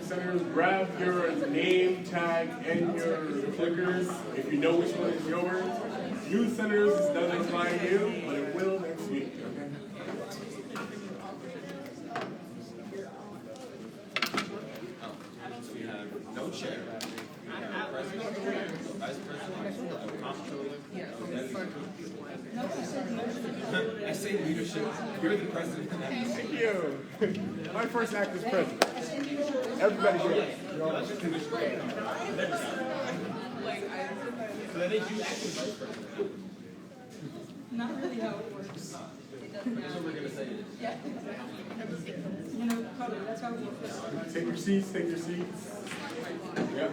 Senators, grab your name tag and your clickers if you know which one is yours. New senators, this doesn't apply to you, but it will next week. Okay? So we have no chair, president, vice president, comptroller. I say leadership. You're the president. Thank you. My first act as president. Everybody here. Not really how it works. That's what we're gonna say. Yeah. You know, that's how it works. Take your seats, take your seats. Yep.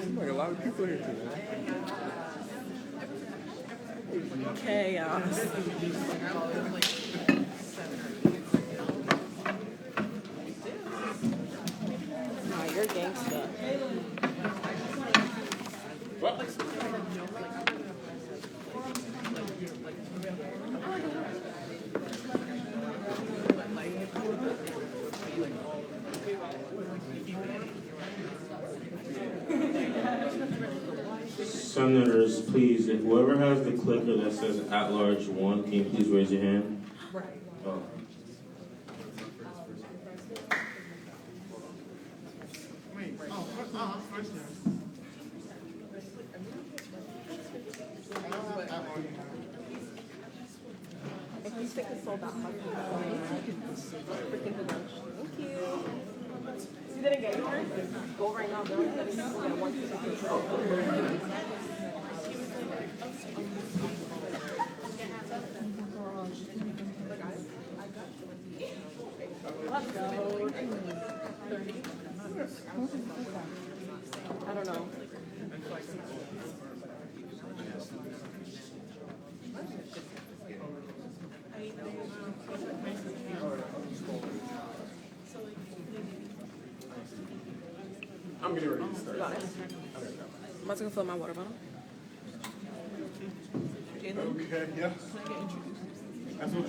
Seems like a lot of people here today. Chaos. Nah, you're gangsta. Senators, please, if whoever has the clicker that says at-large 1, can you please raise your hand? Oh. If you stick a sold out freaking lunch. Thank you. You didn't get yours? Go right now, girl. Let me know. Yeah, 1, 2, 3. Let's go. 30. I don't know. I'm getting ready to start. Got it. I'm about to fill my water bottle. Okay, yeah. That's what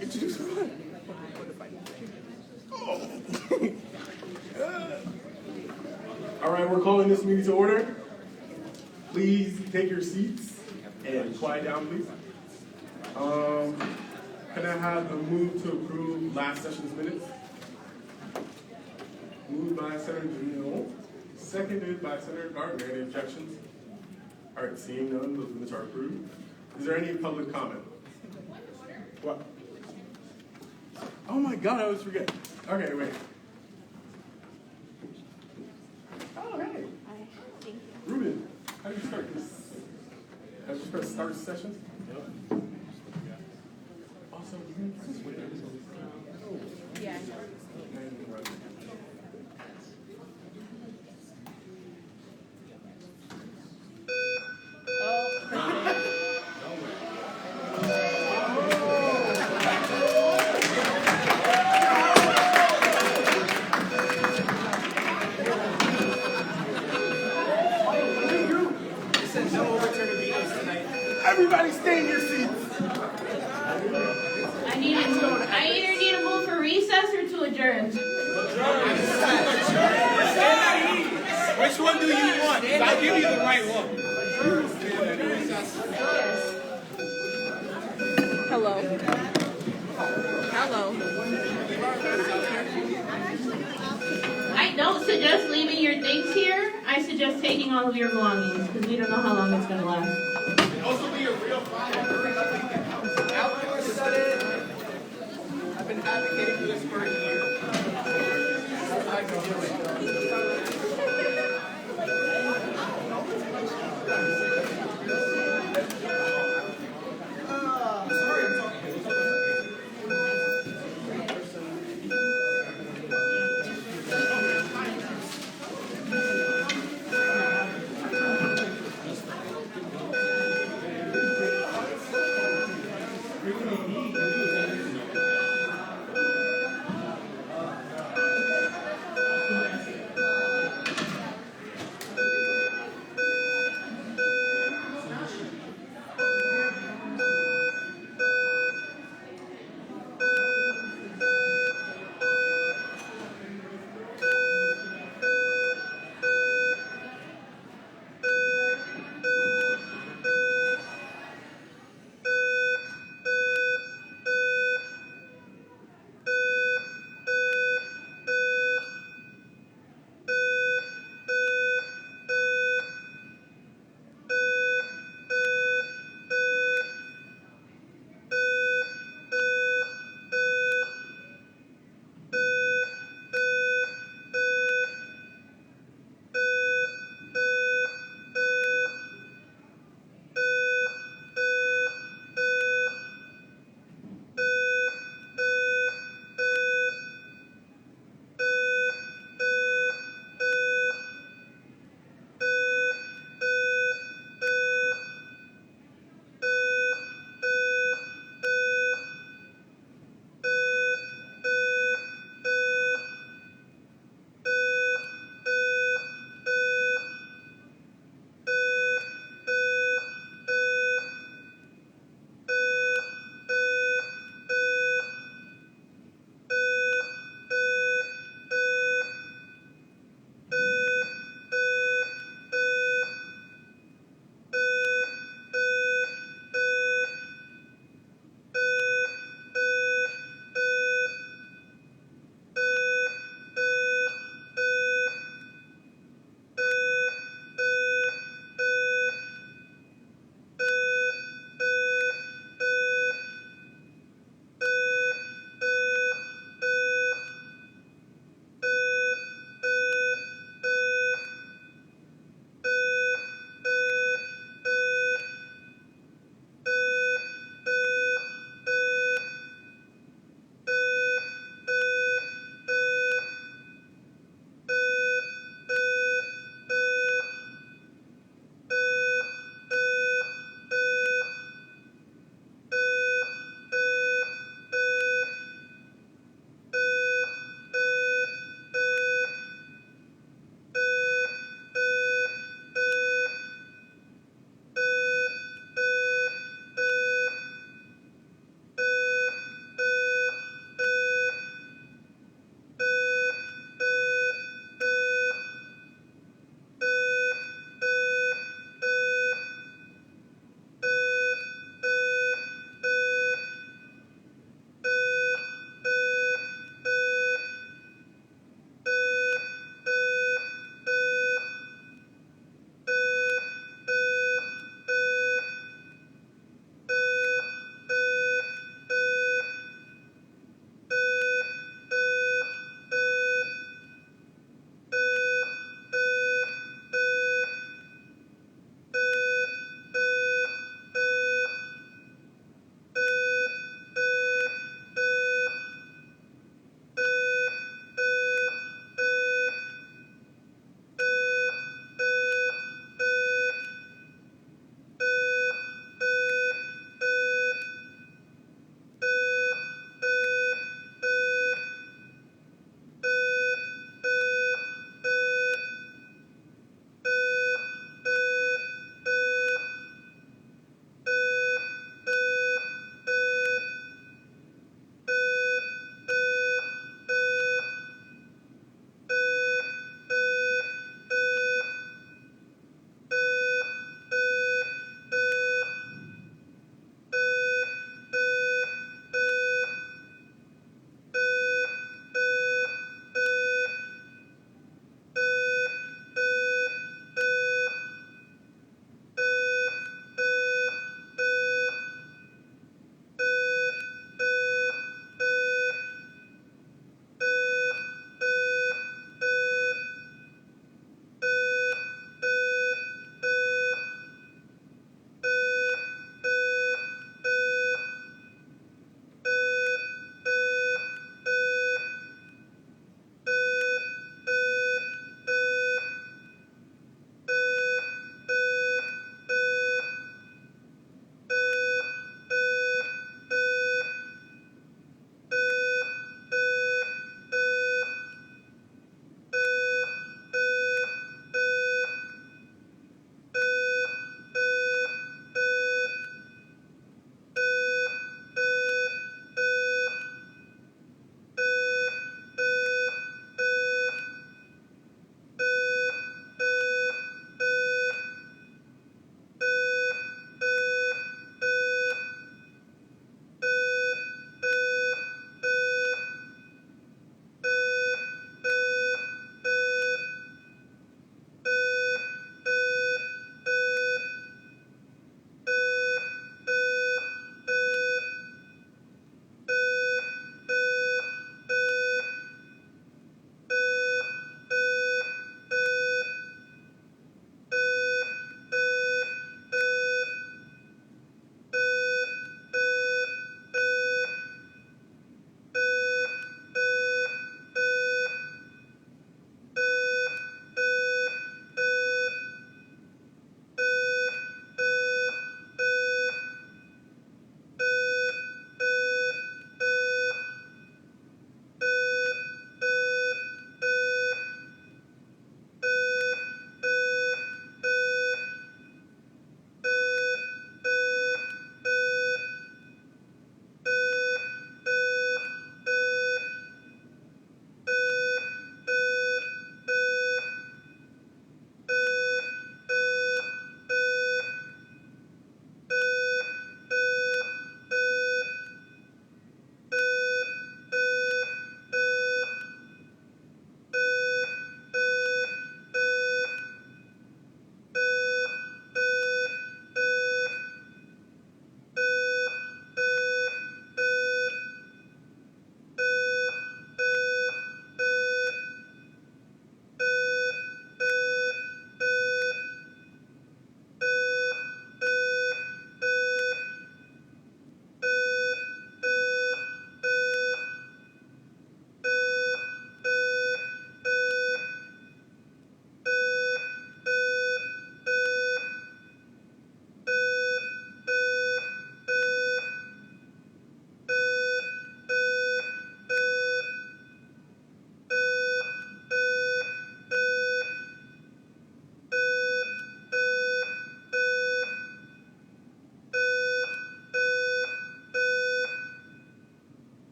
introduce what? All right, we're calling this meeting to order. Please take your seats and quiet down, please. Can I have a move to approve last session's minutes? Moved by Senator Jamil, seconded by Senator Gardner. Any objections? All right, seeing none, those minutes are approved. Is there any public comment? What? Oh my God, I always forget. Okay, wait. Oh, hey. Hi. Thank you. Ruben, how did you start this? How did you first start this session? Yep. Also, you can switch it. Yeah. Everybody stay in your seats. I either need to move for recess or to adjourn. Which one do you want? I'll give you the right one. Hello. Hello. I don't suggest leaving your things here. I suggest taking all of your belongings because we don't know how long it's going to last. Also be a real fire. I've been advocating for this for a year. I can do it.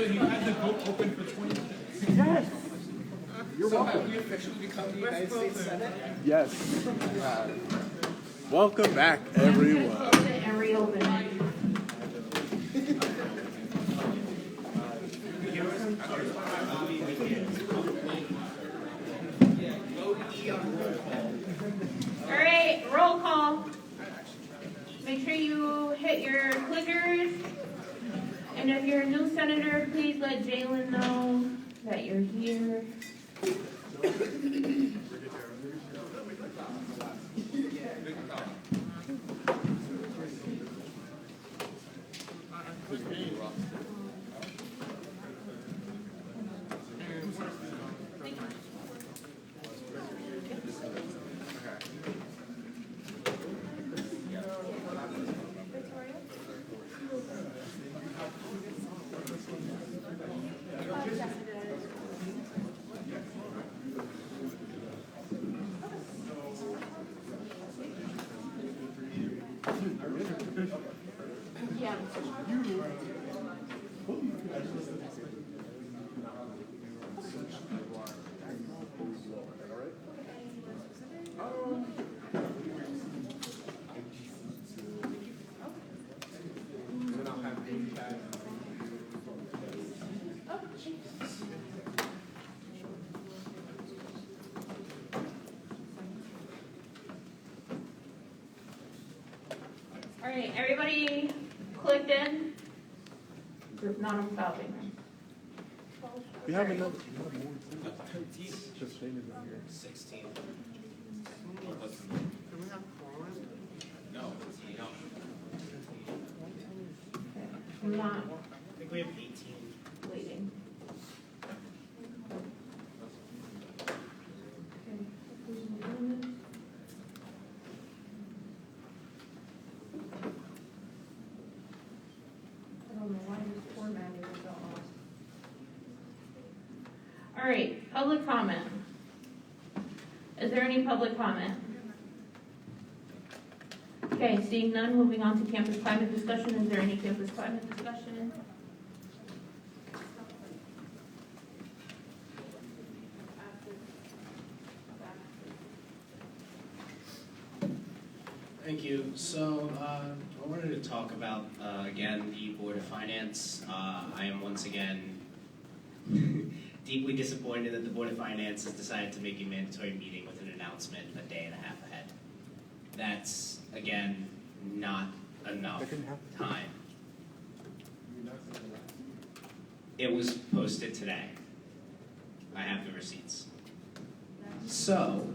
Jalen, you had the vote open for 20 minutes. Yes. So have we officially become the United States Senate? Yes. Welcome back, everyone. Close it and reopen it. All right, roll call. Make sure you hit your clickers. And if you're a new senator, please let Jalen know that you're here. Yeah. All right, everybody clicked in? If not, I'm stopping. We have another. Just Shane is in here. 16. No. I'm not I think we have 18. waiting. I don't know why this formatting is so off. All right, public comment. Is there any public comment? Okay, seeing none, moving on to campus climate discussion. Is there any campus climate discussion? Thank you. So I wanted to talk about, again, the Board of Finance. I am once again deeply disappointed that the Board of Finance has decided to make a mandatory meeting with an announcement a day and a half ahead. That's, again, not enough time. It was posted today. I have the receipts. So,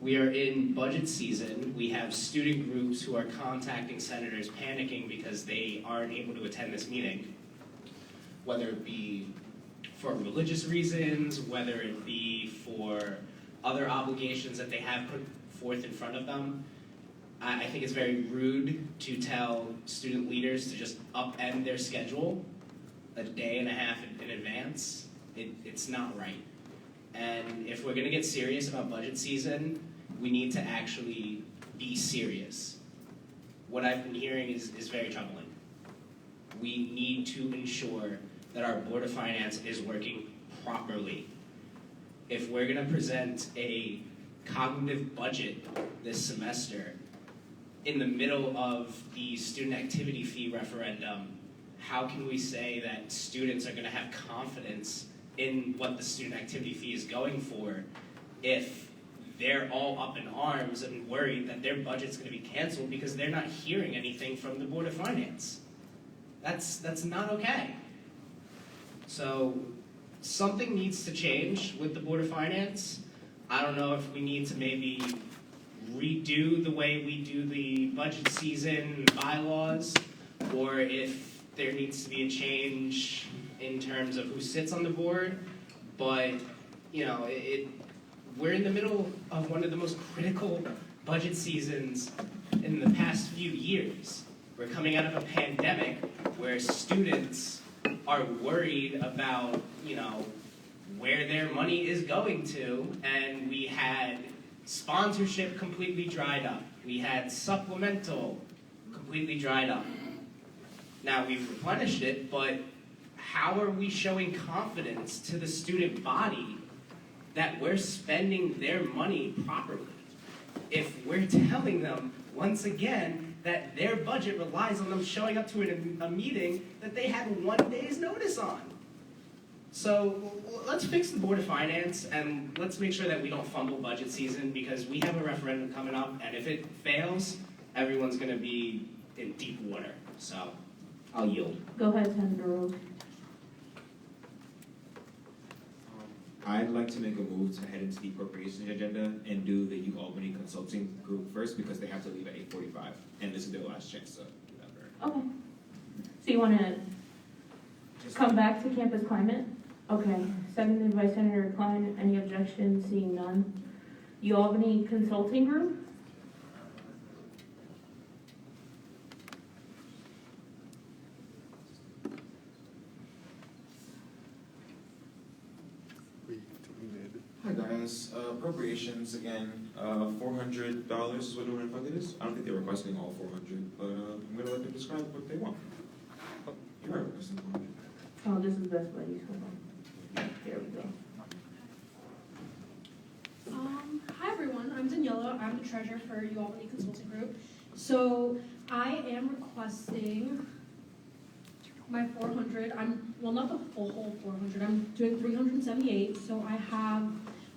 we are in budget season. We have student groups who are contacting senators panicking because they aren't able to attend this meeting, whether it be for religious reasons, whether it be for other obligations that they have put forth in front of them. I think it's very rude to tell student leaders to just upend their schedule a day and a half in advance. It's not right. And if we're going to get serious about budget season, we need to actually be serious. What I've been hearing is very troubling. We need to ensure that our Board of Finance is working properly. If we're going to present a cognitive budget this semester in the middle of the student activity fee referendum, how can we say that students are going to have confidence in what the student activity fee is going for if they're all up in arms and worried that their budget's going to be canceled because they're not hearing anything from the Board of Finance? That's not okay. So something needs to change with the Board of Finance. I don't know if we need to maybe redo the way we do the budget season bylaws, or if there needs to be a change in terms of who sits on the board. But, you know, we're in the middle of one of the most critical budget seasons in the past few years. We're coming out of a pandemic where students are worried about, you know, where their money is going to, and we had sponsorship completely dried up. We had supplemental completely dried up. Now, we've replenished it, but how are we showing confidence to the student body that we're spending their money properly if we're telling them, once again, that their budget relies on them showing up to a meeting that they had 1 day's notice on? So let's fix the Board of Finance, and let's make sure that we don't fumble budget season, because we have a referendum coming up, and if it fails, everyone's going to be in deep water. So I'll yield. Go ahead, Senator Rose. I'd like to make a move to head into the appropriations agenda and do the U Albany Consulting Group first, because they have to leave at 8:45, and this is their last chance to do that. Okay. So you want to come back to campus climate? Okay. Seconded by Senator Klein. Any objections? Seeing none. U Albany Consulting Group? Hi guys, appropriations again, $400 is what the unfunded is. I don't think they're requesting all 400, but I'm gonna let them describe what they want. Oh, you are requesting 400. Oh, this is Best Buddies. Hold on. There we go. Hi everyone, I'm Daniela. I'm the treasurer for U Albany Consulting Group. So I am requesting my 400. Well, not the whole 400. I'm doing 378. So I have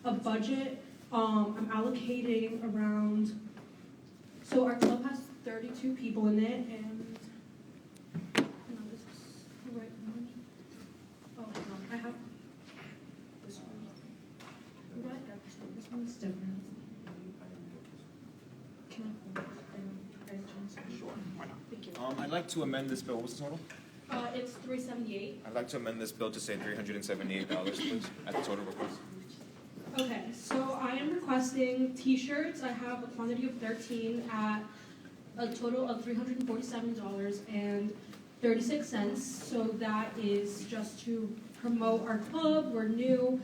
a budget. I'm allocating around. So our club has 32 people in it, and no, this is the right one. Oh, no, I have this one. What? This one's different. Can I hold this? Sure, why not? Thank you. I'd like to amend this bill. What's the total? It's 378. I'd like to amend this bill to say $378, please, at the total request. Okay, so I am requesting t-shirts. I have a quantity of 13 at a total of $347.36. So that is just to promote our club. We're new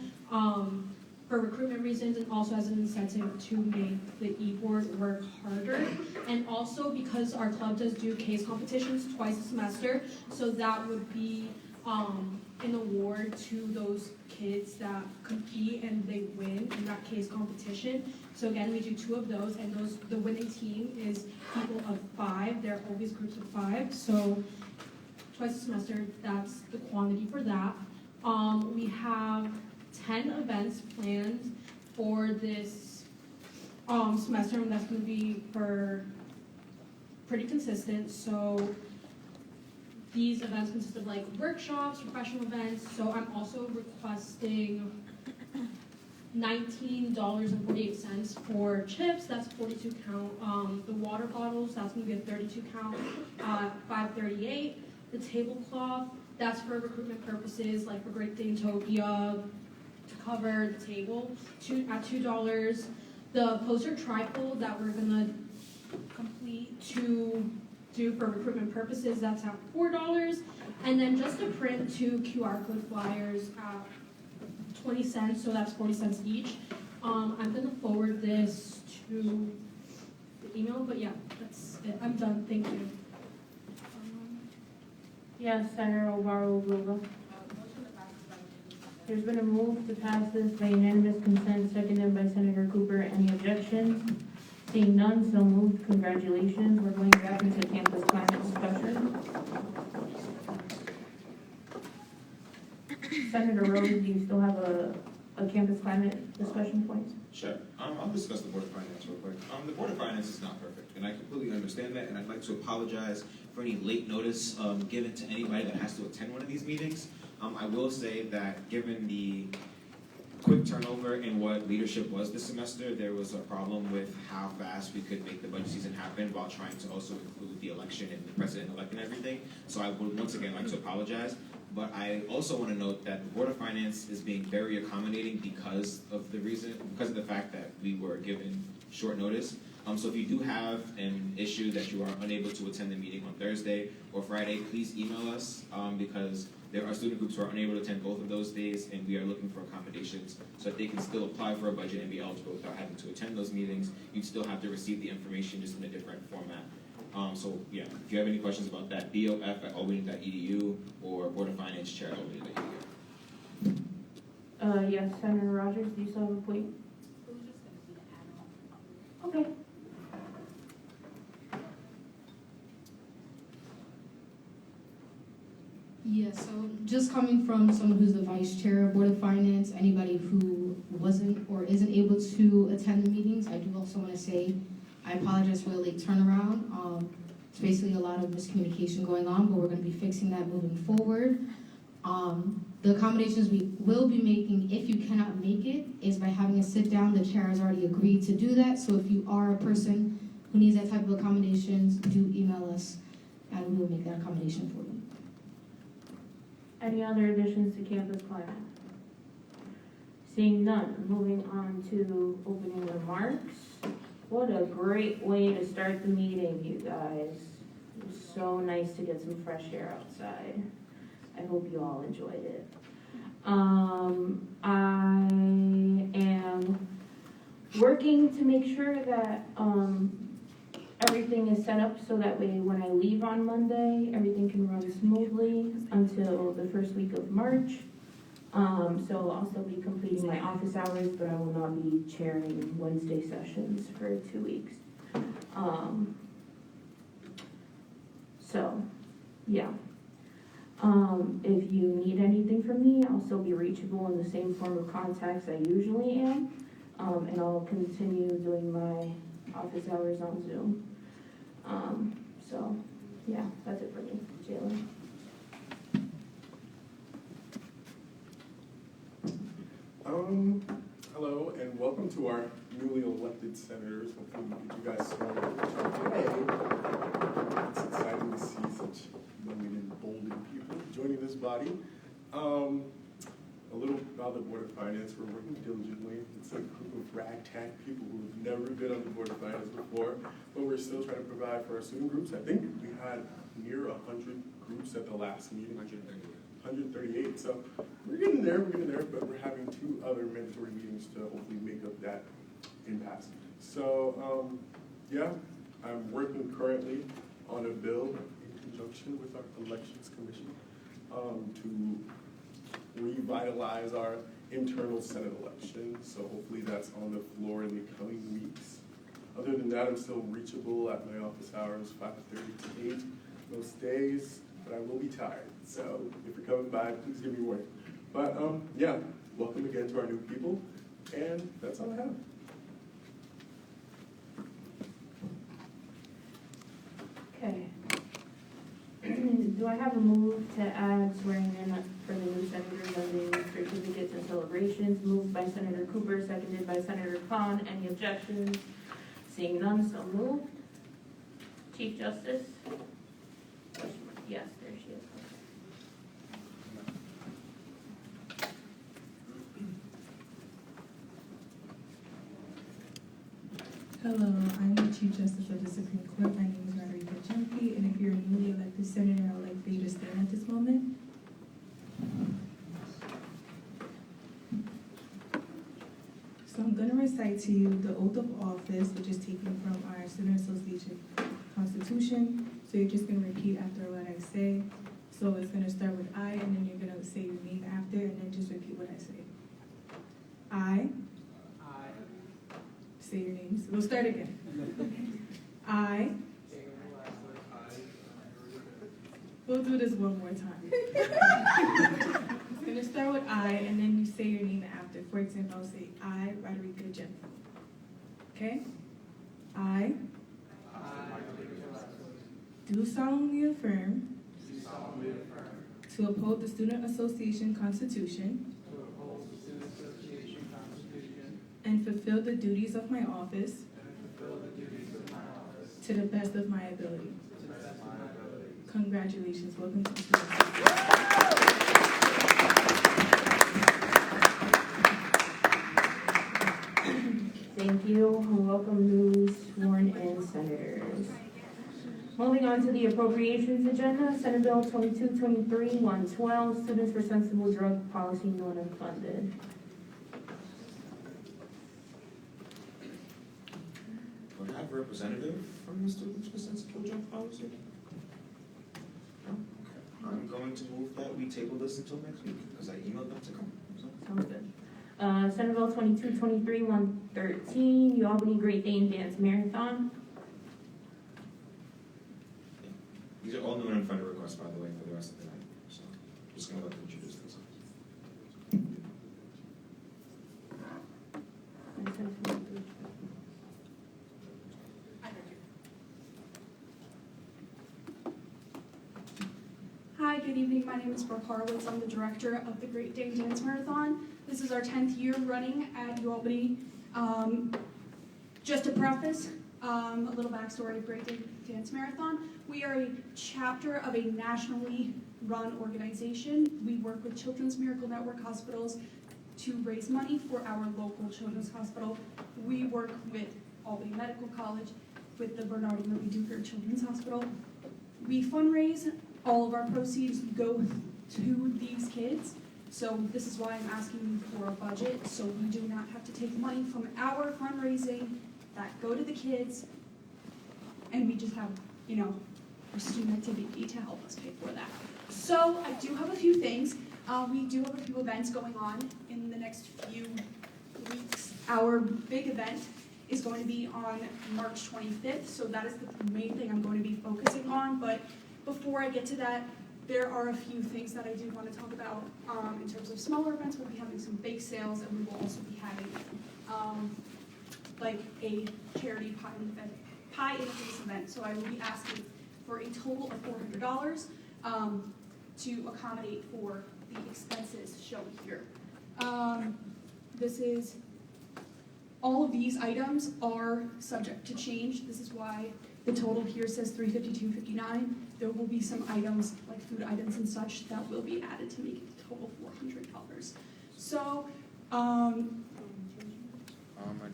for recruitment reasons, and also as an incentive to make the e-board work harder. And also because our club does do case competitions twice a semester, so that would be an award to those kids that compete and they win in that case competition. So again, we do 2 of those, and the winning team is people of 5. They're always groups of 5. So twice a semester, that's the quantity for that. We have 10 events planned for this semester, and that's going to be for pretty consistent. So these events consist of like workshops, professional events. So I'm also requesting $19.48 for chips. That's 42 count. The water bottles, that's going to be a 32 count, $5.38. The tablecloth, that's for recruitment purposes, like for Great Danetopia, to cover the table, at $2. The poster trifold that we're gonna complete to do for recruitment purposes, that's at $4. And then just to print 2 QR code flyers at 20 cents, so that's 40 cents each. I'm gonna forward this to the email, but yeah, that's it. I'm done, thank you. Yes, Senator Alvaro Lugo. There's been a move to pass this by unanimous consent, seconded by Senator Cooper. Any objections? Seeing none, so moved. Congratulations. We're going back into campus climate discussion. Senator Rose, do you still have a campus climate discussion point? Sure. I'll discuss the Board of Finance real quick. The Board of Finance is not perfect, and I completely understand that, and I'd like to apologize for any late notice given to anybody that has to attend one of these meetings. I will say that given the quick turnover in what leadership was this semester, there was a problem with how fast we could make the budget season happen while trying to also include the election and the president-elect and everything. So I would once again like to apologize. But I also want to note that the Board of Finance is being very accommodating because of the fact that we were given short notice. So if you do have an issue that you are unable to attend the meeting on Thursday or Friday, please email us because there are student groups who are unable to attend both of those days, and we are looking for accommodations so that they can still apply for a budget and be eligible without having to attend those meetings. You'd still have to receive the information just in a different format. So yeah, if you have any questions about that, bof@albany.edu or Board of Finance Chair at albany.edu. Yes, Senator Rogers, do you still have a point? Okay. Yeah, so just coming from someone who's the vice chair of Board of Finance, anybody who wasn't or isn't able to attend the meetings, I do also want to say I apologize for the late turnaround. It's basically a lot of miscommunication going on, but we're going to be fixing that moving forward. The accommodations we will be making, if you cannot make it, is by having a sit down. The chair has already agreed to do that, so if you are a person who needs that type of accommodations, do email us, and we will make that accommodation for you. Any other additions to campus climate? Seeing none, moving on to opening remarks. What a great way to start the meeting, you guys. It was so nice to get some fresh air outside. I hope you all enjoyed it. I am working to make sure that everything is set up so that way when I leave on Monday, everything can run smoothly until the first week of March. So I'll still be completing my office hours, but I will not be chairing Wednesday sessions for 2 weeks. So, yeah. If you need anything from me, I'll still be reachable in the same form of contacts I usually am. And I'll continue doing my office hours on Zoom. So, yeah, that's it for me. Jalen. Hello and welcome to our newly elected senators. Hopefully we get you guys sworn in today. It's exciting to see such young and emboldened people joining this body. A little about the Board of Finance. We're working diligently. It's a group of ragtag people who have never been on the Board of Finance before, but we're still trying to provide for our student groups. I think we had near 100 groups at the last meeting. 138. So we're getting there, but we're having 2 other mandatory meetings to hopefully make up that impasse. So, yeah, I'm working currently on a bill in conjunction with our Elections Commission to revitalize our internal Senate elections. So hopefully that's on the floor in the coming weeks. Other than that, I'm still reachable at my office hours, 5:30 to 8 most days, but I will be tired. So if you're coming by, please give me a warning. But yeah, welcome again to our new people, and that's all I have. Okay. Do I have a move to add swearing in for the new senators on the certificates and celebrations? Moved by Senator Cooper, seconded by Senator Khan. Any objections? Seeing none, so moved. Chief Justice? Yes, there she is. Hello, I'm the Chief Justice of the Supreme Court. My name is Roderica Jemke, and if you're a newly elected senator, I would like for you to stand at this moment. So I'm going to recite to you the oath of office, which is taken from our Student Association Constitution. So you're just going to repeat after what I say. So it's going to start with I, and then you're going to say your name after, and then just repeat what I say. I. Say your names. We'll start again. I. We'll do this one more time. It's going to start with I, and then you say your name after. For example, I'll say I, Roderica Jemke. Okay? I do solemnly affirm to uphold the Student Association Constitution and fulfill the duties of my office to the best of my ability. Congratulations. Welcome to the Student Association. Thank you, and welcome newly sworn-in senators. Moving on to the appropriations agenda, Senate Bill 2223-112, Students for Sensible Drug Policy non-funded. Do I have a representative? from the students for sensible job policy? No? Okay. I'm going to move that we table this until next week, because I emailed them to come. So. Sounds good. Senate Bill 2223-113, UAlbany Great Dane Dance Marathon. These are all new and unfunded requests, by the way, for the rest of the night. So I'm just going to let them introduce themselves. Hi, good evening. My name is Brooke Horowitz. I'm the director of the Great Dane Dance Marathon. This is our 10th year running at UAlbany. Just to preface, a little backstory of Great Dane Dance Marathon. We are a chapter of a nationally run organization. We work with Children's Miracle Network hospitals to raise money for our local children's hospital. We work with Albany Medical College, with the Bernard and Murphy Duker Children's Hospital. We fundraise. All of our proceeds go to these kids. So this is why I'm asking you for a budget, so we do not have to take money from our fundraising that go to the kids, and we just have, our student activity to help us pay for that. So I do have a few things. We do have a few events going on in the next few weeks. Our big event is going to be on March 25th, so that is the main thing I'm going to be focusing on. But before I get to that, there are a few things that I do want to talk about in terms of smaller events. We'll be having some bake sales, and we will also be having like a charity pie in the face event. So I will be asking for a total of $400 to accommodate for the expenses shown here. All of these items are subject to change. This is why the total here says $352.59. There will be some items, like food items and such, that will be added to make it a total $400. So, I'd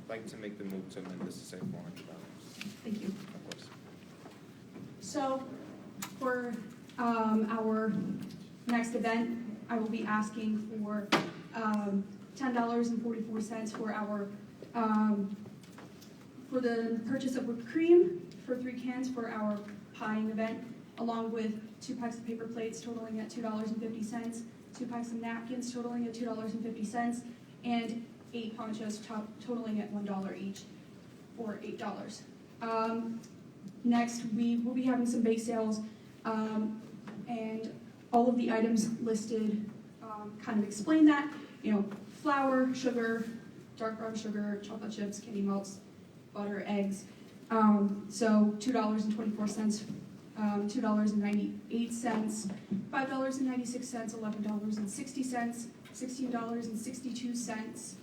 like to make the move to amend this to say $400. thank you. Of course. So, for our next event, I will be asking for $10.44 for our for the purchase of whipped cream for 3 cans for our pieing event, along with 2 packs of paper plates totaling at $2.50, 2 packs of napkins totaling at $2.50, and 8 ponchos totaling at $1 each, or $8. Next, we will be having some bake sales, and all of the items listed kind of explain that. Flour, sugar, dark brown sugar, chocolate chips, candy melts, butter, eggs. So $2.24, $2.98, $5.96, $11.60, $16.62,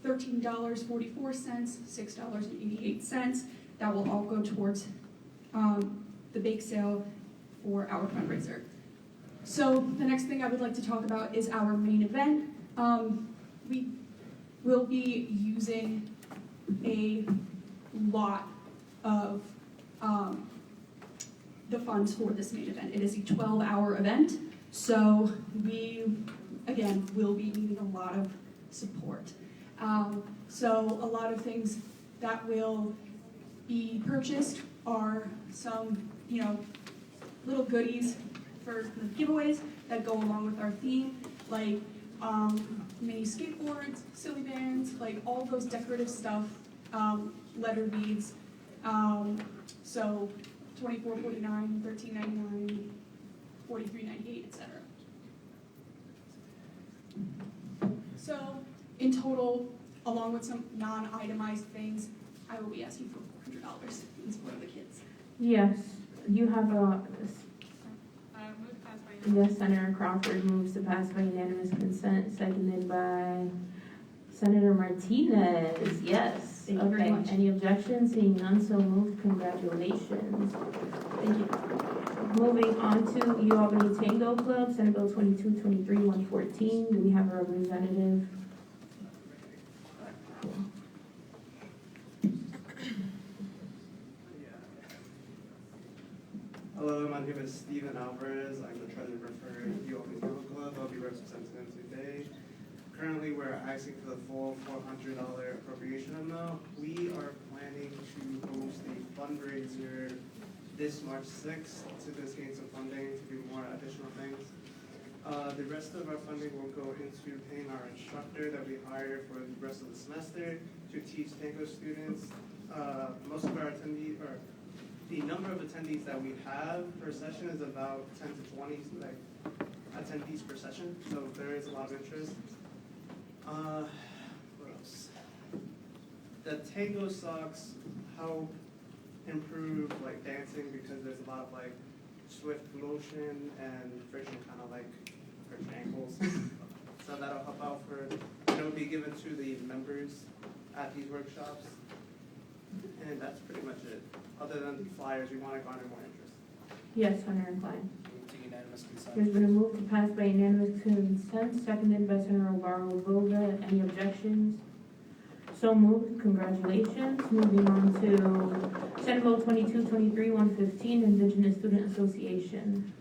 $13.44, $6.88. That will all go towards the bake sale for our fundraiser. So the next thing I would like to talk about is our main event. We will be using a lot of the funds for this main event. It is a 12-hour event, so we, again, will be needing a lot of support. So a lot of things that will be purchased are some, little goodies for the giveaways that go along with our theme, like mini skateboards, silly bands, like all those decorative stuff, letter beads, so $24.49, $13.99, $43.98, etc. So in total, along with some non-itemized things, I will be asking for $400 in support of the kids. Yes, you have a, yes, Senator Crawford moves to pass by unanimous consent, seconded by Senator Martinez. Yes. Thank you very much. Any objections? Seeing none, so moved. Congratulations. Thank you. Moving on to UAlbany Tango Club, Senate Bill 2223-114. Do we have a representative? Hello, my name is Steven Alvarez. I'm the treasurer for UAlbany Tango Club. I'll be representing them today. Currently, we're asking for the full $400 appropriation amount. We are planning to host a fundraiser this March 6th to just gain some funding to do more additional things. The rest of our funding will go into paying our instructor that we hire for the rest of the semester to teach Tango students. Most of our attendees, or the number of attendees that we have per session is about 10 to 20 attendees per session, so there is a lot of interest. What else? The Tango socks help improve dancing because there's a lot of swift motion and friction, kind of friction ankles. So that'll help out for, it'll be given to the members at these workshops. And that's pretty much it. Other than the flyers, we want to garner more interest. Yes, Senator Klein. Move to unanimous consent. There's been a move to pass by unanimous consent, seconded by Senator Barrow-Vova. Any objections? So moved. Congratulations. Moving on to Senate Bill 2223-115, Indigenous Student Association.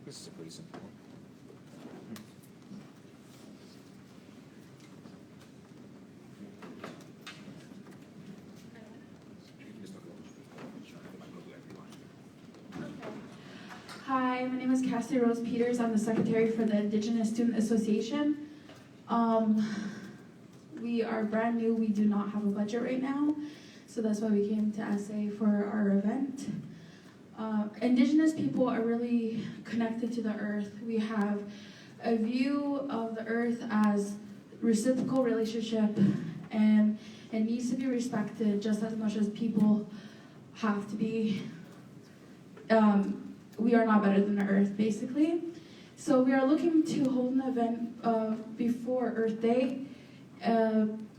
This is pretty simple. Hi, my name is Cassie Rose Peters. I'm the secretary for the Indigenous Student Association. We are brand new. We do not have a budget right now, so that's why we came to SA for our event. Indigenous people are really connected to the earth. We have a view of the earth as reciprocal relationship, and it needs to be respected just as much as people have to be. We are not better than the earth, basically. So we are looking to hold an event before Earth Day,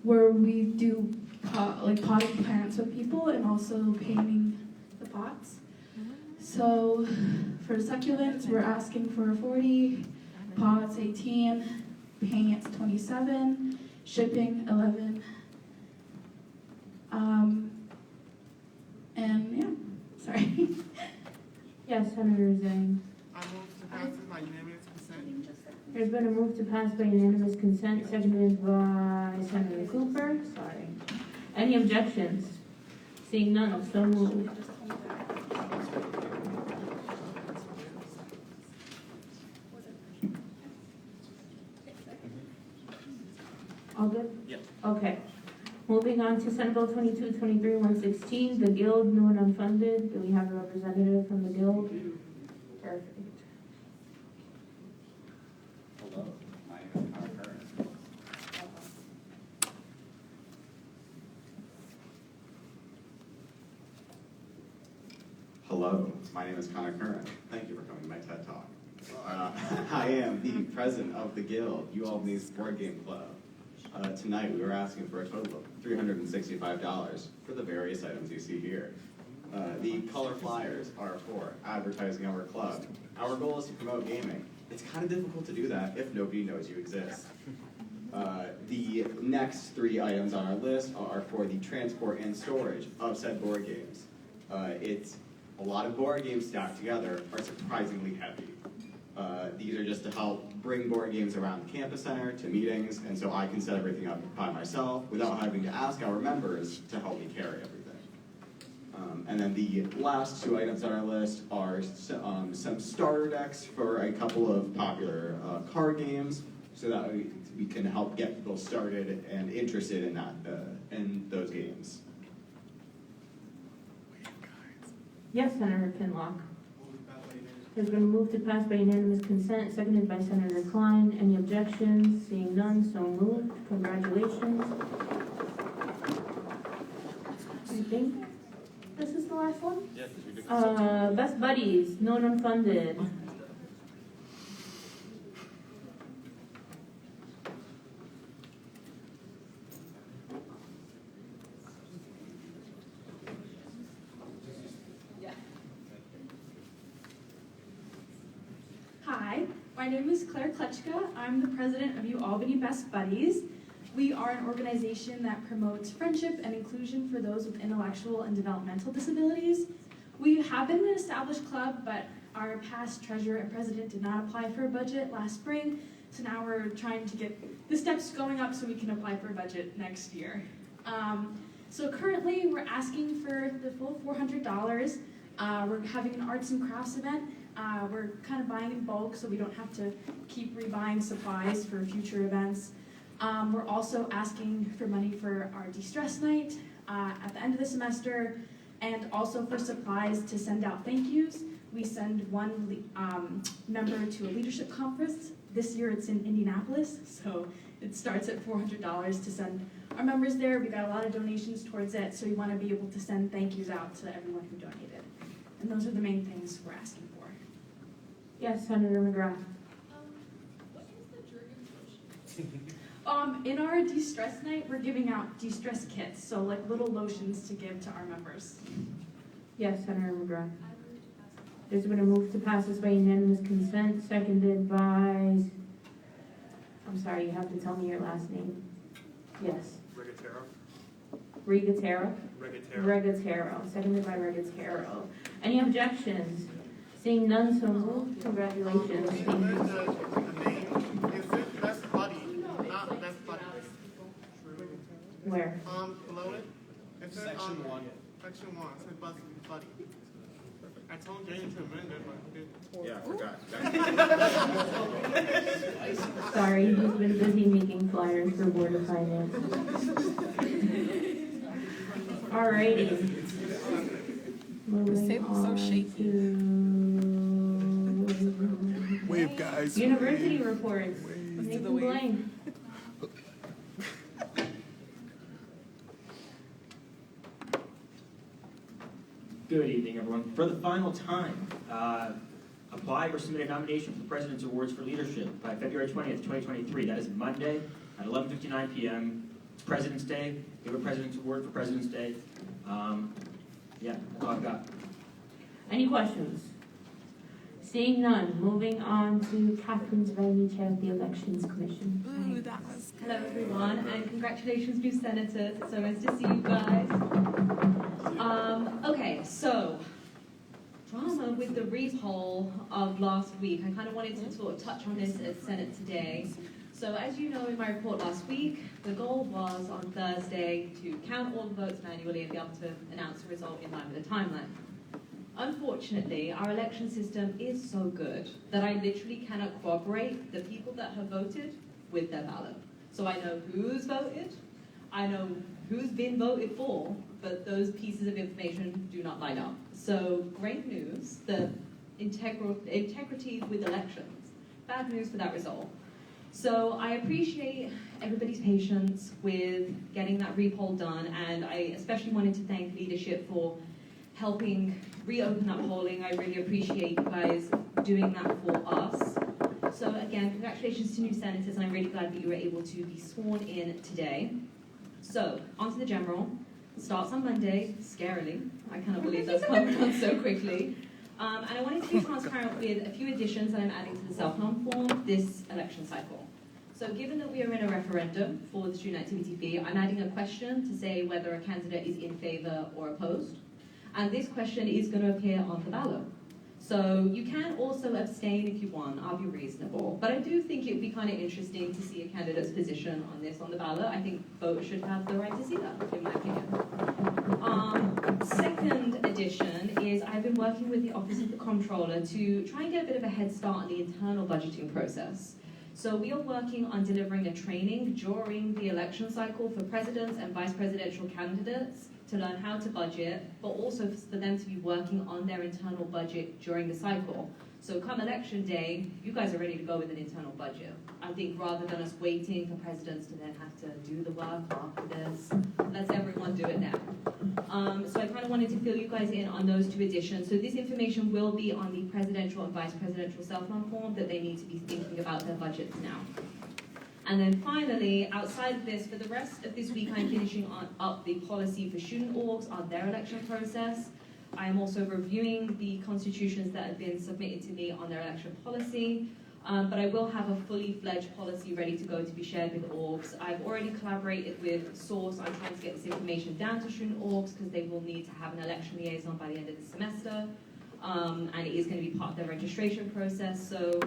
where we do potting plants with people and also painting the pots. So for succulents, we're asking for 40, pots 18, paints 27, shipping 11. And yeah, sorry. Yes, Senator Zhang. I move to pass it by unanimous consent. There's been a move to pass by unanimous consent, seconded by Senator Cooper. Sorry. Any objections? Seeing none, so moved. All good? Yep. Okay. Moving on to Senate Bill 2223-116, the Guild, new and unfunded. Do we have a representative from the Guild? Perfect. Hello, my name is Connor Curran. Hello, my name is Connor Curran. Thank you for coming to my TED Talk. I am the president of the Guild, UAlbany's Board Game Club. Tonight we were asking for a total of $365 for the various items you see here. The color flyers are for advertising our club. Our goal is to promote gaming. It's kind of difficult to do that if nobody knows you exist. The next 3 items on our list are for the transport and storage of said board games. It's a lot of board games stacked together are surprisingly heavy. These are just to help bring board games around the campus center to meetings, and so I can set everything up by myself without having to ask our members to help me carry everything. And then the last 2 items on our list are some starter decks for a couple of popular card games, so that we can help get people started and interested in in those games. Yes, Senator Pinlock. There's been a move to pass by unanimous consent, seconded by Senator Klein. Any objections? Seeing none, so moved. Congratulations. I think this is the last one? Yes. Best Buddies, no and unfunded. Hi, my name is Claire Kletchka. I'm the president of UAlbany Best Buddies. We are an organization that promotes friendship and inclusion for those with intellectual and developmental disabilities. We have been an established club, but our past treasurer and president did not apply for a budget last spring, so now we're trying to get the steps going up so we can apply for a budget next year. So currently, we're asking for the full $400. We're having an arts and crafts event. We're kind of buying in bulk so we don't have to keep rebuying supplies for future events. We're also asking for money for our de-stress night at the end of the semester, and also for supplies to send out thank yous. We send one member to a leadership conference. This year it's in Indianapolis, so it starts at $400 to send our members there. We got a lot of donations towards it, so we want to be able to send thank yous out to everyone who donated. And those are the main things we're asking for. Yes, Senator McGrath. In our de-stress night, we're giving out de-stress kits, so like little lotions to give to our members. Yes, Senator McGrath. There's been a move to pass this by unanimous consent, seconded by, I'm sorry, you have to tell me your last name. Yes. Regatero. Regatero, seconded by Regatero. Any objections? Seeing none, so moved. Congratulations. Thank you. The name, is it Best Buddy, not Best Buddy? Where? Below it. It said, Section 1. Section 1, it said Best Buddy. I told Jane to amend it, but it Yeah, I forgot. Sorry, he's been busy making flyers for Board of Finance. Alrighty. Moving on to Wave, guys. university reports. Nathan Blaine. Good evening, everyone. For the final time, apply or submit a nomination for the President's Awards for Leadership by February 20th, 2023. That is Monday at 11:59 p.m. It's President's Day. Give a President's Award for President's Day. Yeah, that's all I've got. Any questions? Seeing none, moving on to Catherine Zveni, Chair of the Elections Commission. Ooh, that was good. Hello everyone, and congratulations new senators. It's so nice to see you guys. Okay, so drama with the repoll of last week. I kind of wanted to sort of touch on this at Senate today. So as you know in my report last week, the goal was on Thursday to count all the votes manually and be able to announce the result in line with the timeline. Unfortunately, our election system is so good that I literally cannot corroborate the people that have voted with their ballot. So I know who's voted, I know who's been voted for, but those pieces of information do not line up. So great news, the integrity with elections. Bad news for that result. So I appreciate everybody's patience with getting that repoll done, and I especially wanted to thank leadership for helping reopen that polling. I really appreciate you guys doing that for us. So again, congratulations to new senators, and I'm really glad that you were able to be sworn in today. So, on to the general. Starts on Monday, scarily. I cannot believe that's come around so quickly. And I wanted to be transparent with a few additions that I'm adding to the self-nom form this election cycle. So given that we are in a referendum for the student activity fee, I'm adding a question to say whether a candidate is in favor or opposed. And this question is going to appear on the ballot. So you can also abstain if you want, I'll be reasonable. But I do think it would be kind of interesting to see a candidate's position on this on the ballot. I think voters should have the right to see that, in my opinion. Second addition is I've been working with the Office of the Comptroller to try and get a bit of a head start on the internal budgeting process. So we are working on delivering a training during the election cycle for presidents and vice presidential candidates to learn how to budget, but also for them to be working on their internal budget during the cycle. So come election day, you guys are ready to go with an internal budget. I think rather than us waiting for presidents to then have to do the work after this, let's everyone do it now. So I kind of wanted to fill you guys in on those two additions. So this information will be on the presidential and vice presidential self-nom form that they need to be thinking about their budgets now. And then finally, outside of this, for the rest of this week, I'm finishing up the policy for student orgs on their election process. I am also reviewing the constitutions that have been submitted to me on their election policy. But I will have a fully fledged policy ready to go to be shared with orgs. I've already collaborated with Source. I'm trying to get this information down to student orgs because they will need to have an election liaison by the end of the semester. And it is going to be part of their registration process. So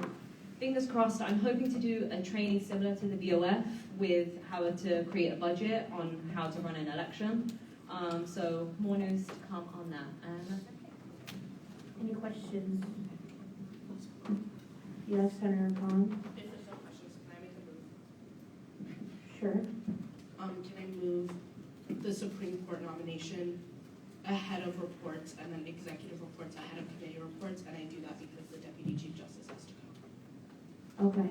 fingers crossed, I'm hoping to do a training similar to the BOF with how to create a budget on how to run an election. So more news to come on that. And that's it. Any questions? Yes, Senator Khan? If there's no questions, can I make a move? Sure. Can I move the Supreme Court nomination ahead of reports and then executive reports ahead of committee reports? And I do that because the Deputy Chief Justice has to go. Okay.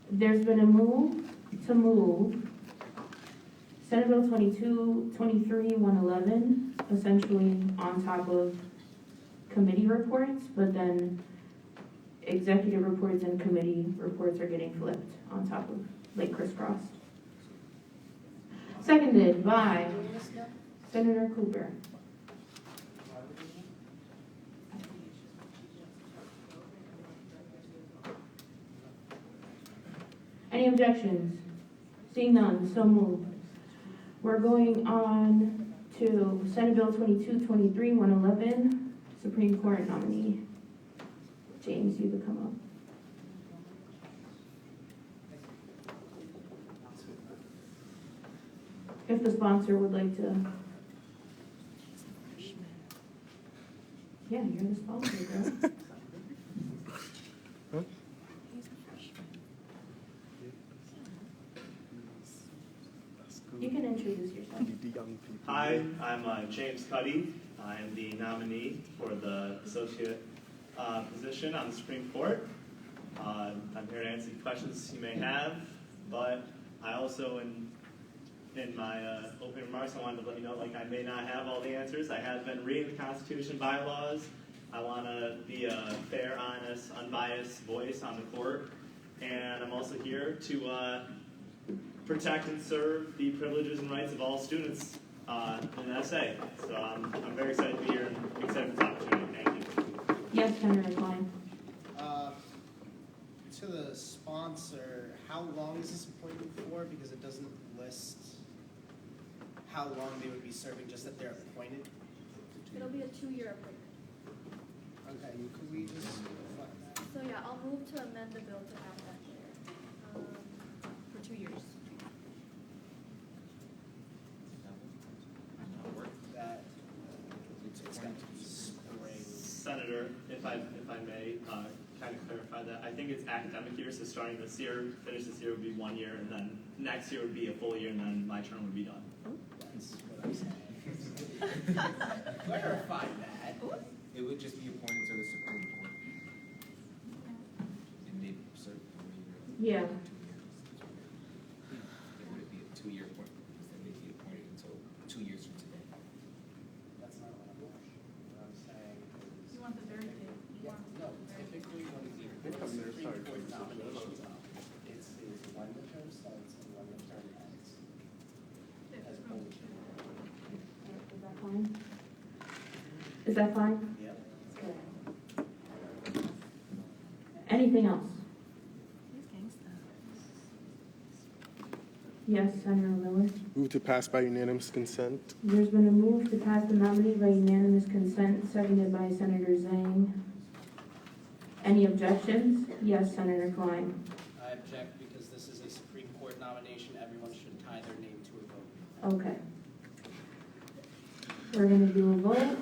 There's been a move to move Senate Bill 2223-111 essentially on top of committee reports, but then executive reports and committee reports are getting flipped on top of, like, crisscrossed. Seconded by Senator Cooper. Any objections? Seeing none, so moved. We're going on to Senate Bill 2223-111, Supreme Court nominee. James, you could come up. If the sponsor would like to. Yeah, you're the sponsor, girl. You can introduce yourself. Hi, I'm James Cuddy. I am the nominee for the associate position on the Supreme Court. I'm here to answer any questions you may have, but I also, in my opening remarks, I wanted to let you know, like, I may not have all the answers. I have been reading the Constitution, bylaws. I want to be a fair, honest, unbiased voice on the court, and I'm also here to protect and serve the privileges and rights of all students in SA. So I'm very excited to be here and excited for this opportunity. Thank you. Yes, Senator Klein. To the sponsor, how long is this appointment for? Because it doesn't list how long they would be serving, just that they're appointed. It'll be a 2-year appointment. Okay, could we just reflect that? So yeah, I'll move to amend the bill to have that there for 2 years. That it's got to be spring. Senator, if I may kind of clarify that, I think it's academic year, so starting this year, finish this year would be 1 year, and then next year would be a full year, and then my term would be done. That's what I'm saying. Clarify that. It would just be appointed to the Supreme Court. And they serve for a year. Yeah. It would be a 2-year appointment, because then they'd be appointed until 2 years from today. That's not what I'm saying. You want the very thing? No, typically when the Supreme Court nominations up, it's when the term starts and when the term ends. As opposed to. Is that fine? Is that fine? Yep. Good. Anything else? Yes, Senator Miller. Move to pass by unanimous consent. There's been a move to pass the nominee by unanimous consent, seconded by Senator Zhang. Any objections? Yes, Senator Klein. I object because this is a Supreme Court nomination. Everyone should tie their name to a vote. Okay. We're gonna do a vote.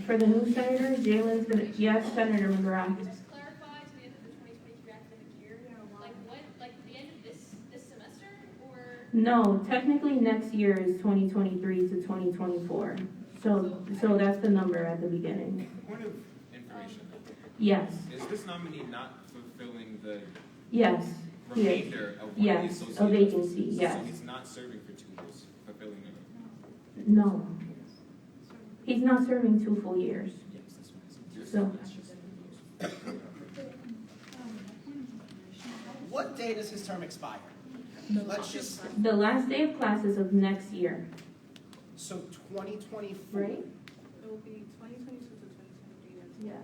For the new senators, Jalen's gonna, yes, Senator McGrath. Just clarify to the end of the 2023 academic year, like what, like the end of this semester, or? No, technically next year is 2023 to 2024. So that's the number at the beginning. Point of information. Yes. Is this nominee not fulfilling the Yes. remainder of one of the Yes, associate a vacancy, offices? yes. So he's not serving for 2 years, fulfilling it. No. He's not serving 2 full years. So, What day does his term expire? Let's just, the last day of classes of next year, so 2024. right? It will be 2022 to 2023, Yes.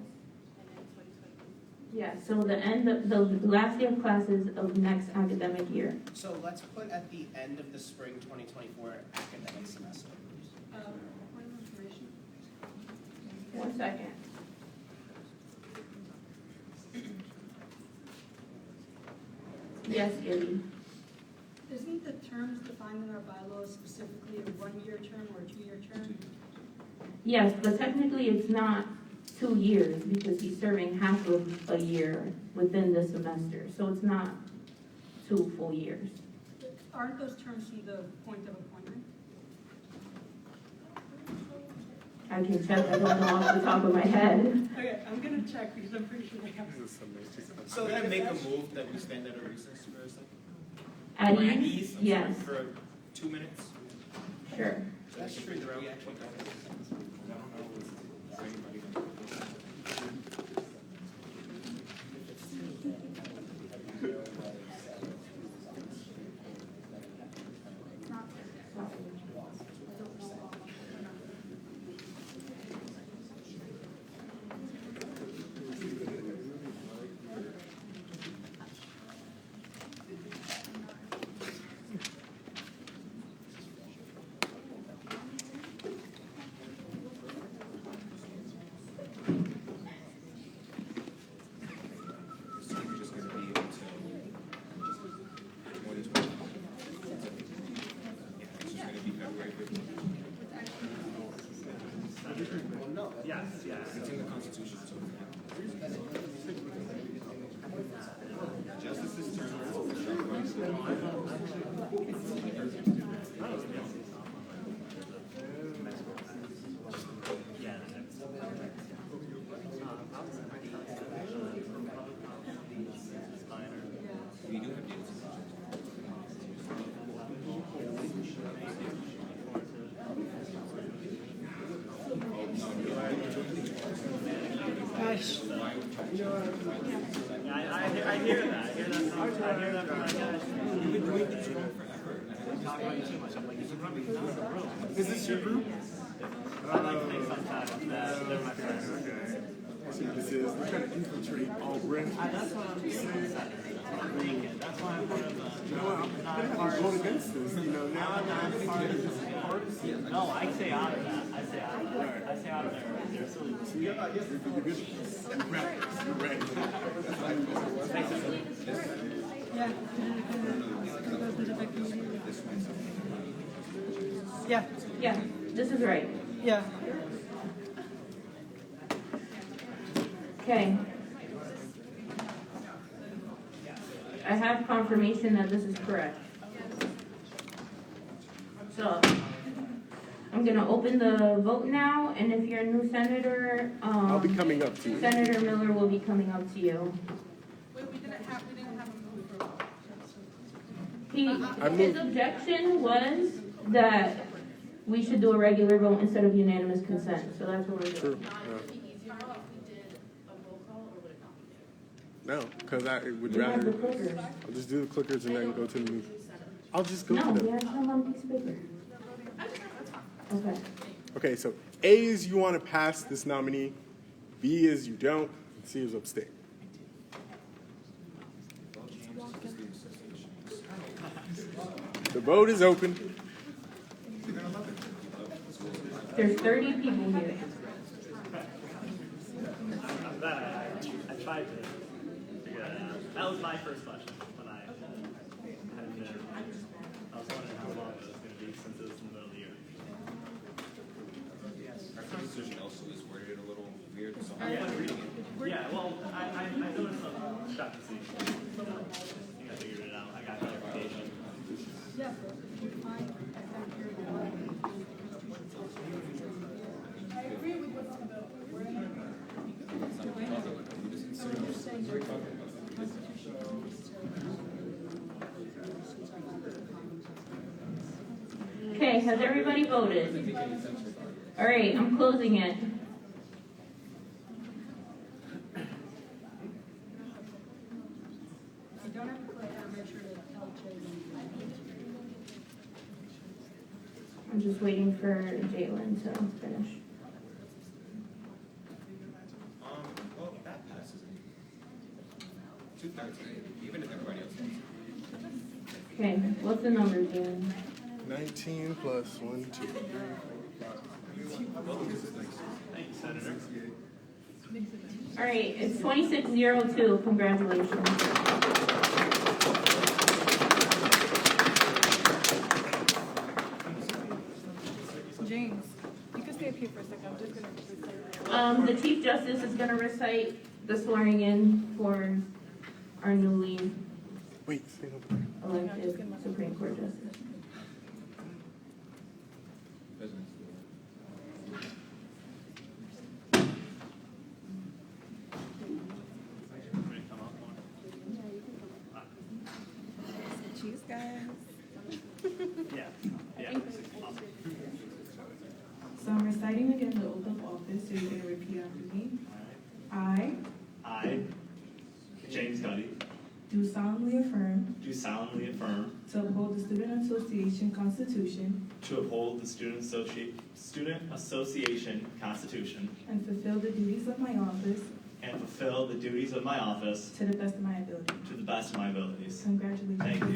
and then 2023. Yeah, so the last day of classes of next academic year. So let's put at the end of the spring 2024 academic semester. Point of information. 1 second. Yes, Gilly. Isn't the terms defined in our bylaws specifically a 1-year term or a 2-year term? Yes, but technically it's not 2 years because he's serving half of a year within the semester. So it's not 2 full years. Aren't those terms from the point of appointment? I can check, I don't know off the top of my head. Okay, I'm gonna check because I'm pretty sure they have. So then make a move that we stand at a recess for a second. At Or ease? I'm Yes. sorry, for 2 minutes. Sure. That's true, we actually got this. I don't know if anybody Yes, yes. It's in the Constitution, so. Justice's term. We do have dates. Gosh. I hear that. I hear that from my guys. You've been doing this forever. Talking about you too much. I'm like, you should probably not in the room. Is this your group? I like to think sometimes that they're my friends. See what this is? They're trying to infiltrate Auburn. That's what I'm saying. I'm thinking. That's why I'm part of the. You know what? I'm going against this. You know, now I'm part of this. No, I stay out of that. I stay out of that. I stay out of there. They're silly. You're good. You're ready. Yeah. Yeah, this is right. Yeah. Okay. I have confirmation that this is correct. So, I'm gonna open the vote now, and if you're a new senator, I'll be coming up to you. Senator Miller will be coming up to you. Wait, we didn't have a move for. His objection was that we should do a regular vote instead of unanimous consent, so that's what we're doing. No, because I would You have rather. the clickers. I'll just do the clickers and then go to the move. I'll just go No, to we them. have some on a piece of paper. Okay. Okay, so A is you want to pass this nominee, B is you don't, and C is abstain. The vote is open. There's 30 people here. I tried to figure that out. That was my first question when I had been. I was wondering how long it was going to be since it was in the middle of the year. Our constitution also is worded a little weird, so Yeah. I'm reading it. Yeah, well, I noticed some discrepancy. I think I figured it out. I got clarification. Yeah, fine. I agree with what's on the bill. Okay, has everybody voted? All right, I'm closing it. If you don't have a clicker, make sure to tell Jay. I'm just waiting for Jalen to finish. Well, that passes. 2/3, even if everybody else wants. Okay, what's the number, Jalen? 19 plus 1, 2, 3, 4, 5. Thank you, Senator. All right, it's 2602. Congratulations. James, you can stay up here for a second. I'm just gonna. The Chief Justice is going to recite the swearing in for our newly elected Supreme Court Justice. Cheers, guys. Yeah. So I'm reciting again the oath of office, so you're going to repeat after me. I, James Cuddy, Do solemnly affirm do solemnly affirm to uphold the Student Association Constitution to uphold the Student Association Constitution and fulfill the duties of my office and fulfill the duties of my office to the best of my ability. to the best of my abilities. Congratulations. Thank you.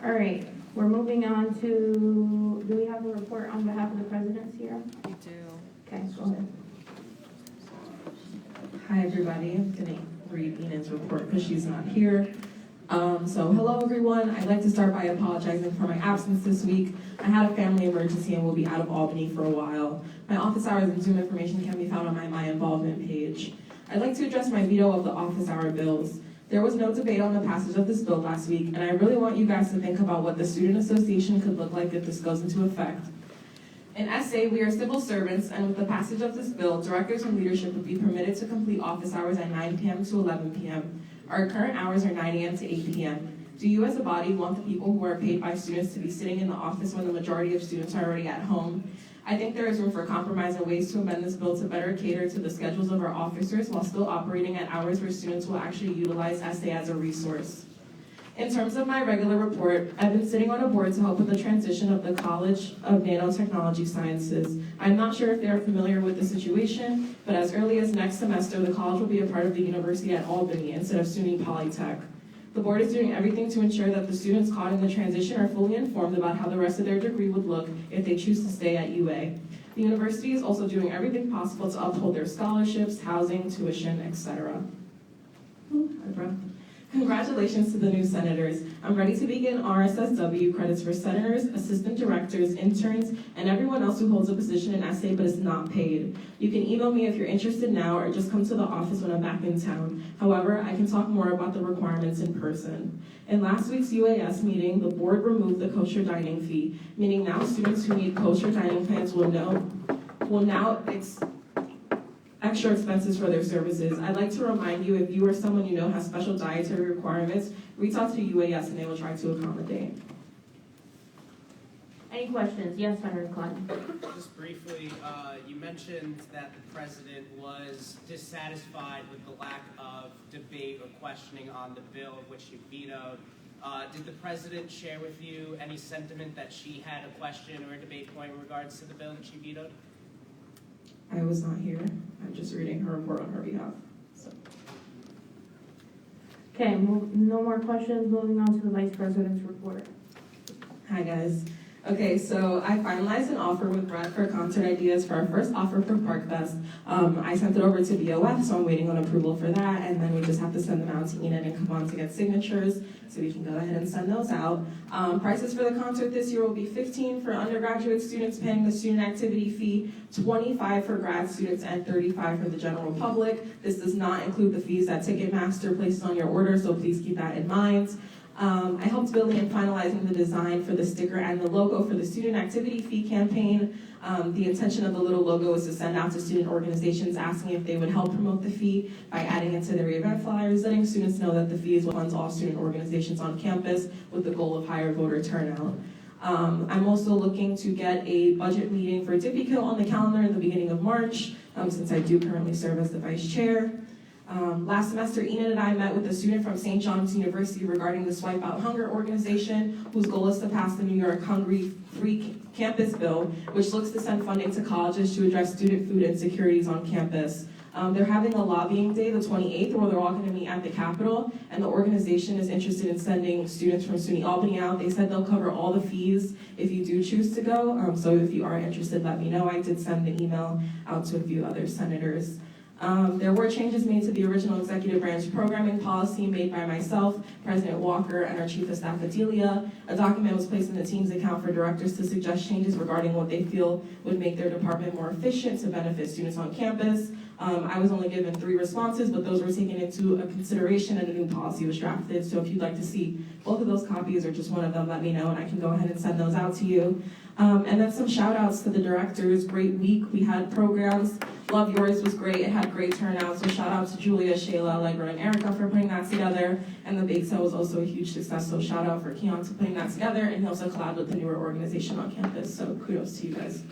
All right, we're moving on to, do we have a report on behalf of the presidents here? We do. Okay, go ahead. Hi, everybody. I'm going to read Enid's report because she's not here. So hello, everyone. I'd like to start by apologizing for my absence this week. I had a family emergency and will be out of Albany for a while. My office hours and Zoom information can be found on my involvement page. I'd like to address my veto of the office hour bills. There was no debate on the passage of this bill last week, and I really want you guys to think about what the Student Association could look like if this goes into effect. In SA, we are civil servants, and with the passage of this bill, directors and leadership would be permitted to complete office hours at 9 p.m. to 11 p.m. Our current hours are 9 a.m. to 8 p.m. Do you as a body want the people who are paid by students to be sitting in the office when the majority of students are already at home? I think there is room for compromise and ways to amend this bill to better cater to the schedules of our officers while still operating at hours where students will actually utilize SA as a resource. In terms of my regular report, I've been sitting on a board to help with the transition of the College of Nanotechnology Sciences. I'm not sure if they are familiar with the situation, but as early as next semester, the college will be a part of the University at Albany instead of SUNY Polytech. The board is doing everything to ensure that the students caught in the transition are fully informed about how the rest of their degree would look if they choose to stay at UA. The university is also doing everything possible to uphold their scholarships, housing, tuition, etc. Congratulations to the new senators. I'm ready to begin RSSW credits for senators, assistant directors, interns, and everyone else who holds a position in SA but is not paid. You can email me if you're interested now or just come to the office when I'm back in town. However, I can talk more about the requirements in person. In last week's UAS meeting, the board removed the kosher dining fee, meaning now students who need kosher dining plans will now extra expenses for their services. I'd like to remind you, if you or someone you know has special dietary requirements, reach out to UAS and they will try to accommodate. Any questions? Yes, Senator Klein. Just briefly, you mentioned that the president was dissatisfied with the lack of debate or questioning on the bill of which you vetoed. Did the president share with you any sentiment that she had a question or a debate point in regards to the bill that she vetoed? I was not here. I'm just reading her report on her behalf. So. Okay, no more questions. Moving on to the Vice President's report. Hi, guys. Okay, so I finalized an offer with Brad for Concert Ideas for our first offer for ParkFest. I sent it over to BOF, so I'm waiting on approval for that, and then we just have to send them out to Enid and come on to get signatures, so we can go ahead and send those out. Prices for the concert this year will be $15 for undergraduate students paying the student activity fee, $25 for grad students, and $35 for the general public. This does not include the fees that Ticketmaster places on your order, so please keep that in mind. I helped building and finalizing the design for the sticker and the logo for the student activity fee campaign. The intention of the little logo is to send out to student organizations asking if they would help promote the fee by adding it to their event flyers, letting students know that the fee is what funds all student organizations on campus with the goal of higher voter turnout. I'm also looking to get a budget meeting for Dippy Kill on the calendar in the beginning of March, since I do currently serve as the vice chair. Last semester, Enid and I met with a student from St. John's University regarding the Swipe Out Hunger organization, whose goal is to pass the New York Hungry Free Campus Bill, which looks to send funding to colleges to address student food insecurities on campus. They're having a lobbying day, the 28th, where they're all going to meet at the Capitol, and the organization is interested in sending students from SUNY Albany out. They said they'll cover all the fees if you do choose to go, so if you are interested, let me know. I did send the email out to a few other senators. There were changes made to the original executive branch programming policy made by myself, President Walker, and our Chief of Staff, Adelia. A document was placed in the team's account for directors to suggest changes regarding what they feel would make their department more efficient to benefit students on campus. I was only given 3 responses, but those were taken into consideration and a new policy was drafted. So if you'd like to see both of those copies or just one of them, let me know and I can go ahead and send those out to you. And then some shout outs to the directors. Great week. We had programs. Love Yours was great. It had great turnout. So shout out to Julia, Shayla, Allegra, and Erica for putting that together. And the bake sale was also a huge success. So shout out for Keon to putting that together. And he also collabed with the newer organization on campus. So kudos to you guys.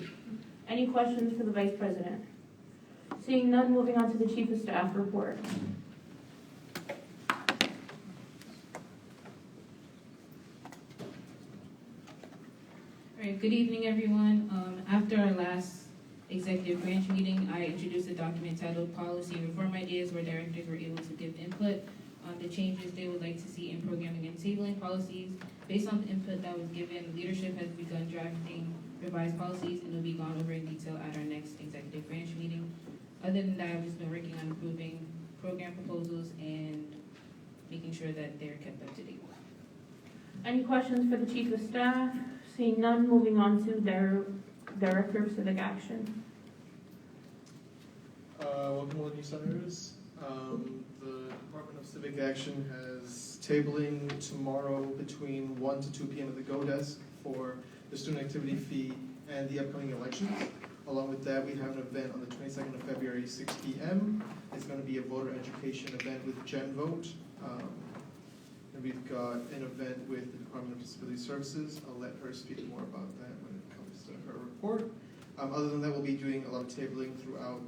Any questions for the Vice President? Seeing none, moving on to the Chief of Staff report. All right, good evening, everyone. After our last executive branch meeting, I introduced a document titled Policy Reform Ideas, where directors were able to give input on the changes they would like to see in programming and tabling policies. Based on the input that was given, leadership has begun drafting revised policies, and will be gone over in detail at our next executive branch meeting. Other than that, I've just been working on improving program proposals and making sure that they're kept up to date. Any questions for the Chief of Staff? Seeing none, moving on to their Director of Civic Action. Welcome, all new senators. The Department of Civic Action has tabling tomorrow between 1 to 2 p.m. at the Go Desk for the student activity fee and the upcoming elections. Along with that, we have an event on the 22nd of February, 6 p.m. It's going to be a voter education event with Gen Vote. And we've got an event with the Department of Disability Services. I'll let her speak more about that when it comes to her report. Other than that, we'll be doing a lot of tabling throughout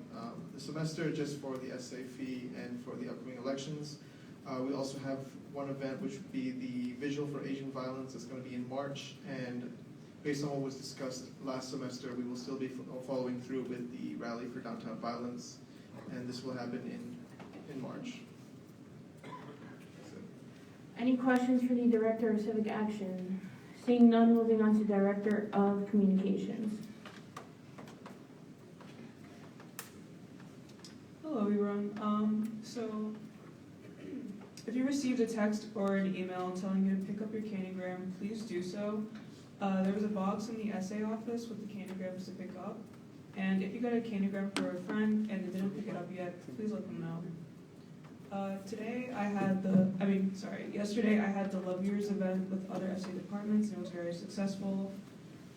the semester just for the essay fee and for the upcoming elections. We also have one event which would be the Vigil for Asian Violence. It's going to be in March, and based on what was discussed last semester, we will still be following through with the Rally for Downtown Violence, and this will happen in March. Any questions for the Director of Civic Action? Seeing none, moving on to Director of Communications. Hello, everyone. So, if you received a text or an email telling you to pick up your candygram, please do so. There was a box in the essay office with the candygrams to pick up. And if you got a candygram for a friend and they didn't pick it up yet, please let them know. Yesterday I had the Love Yours event with other essay departments and it was very successful.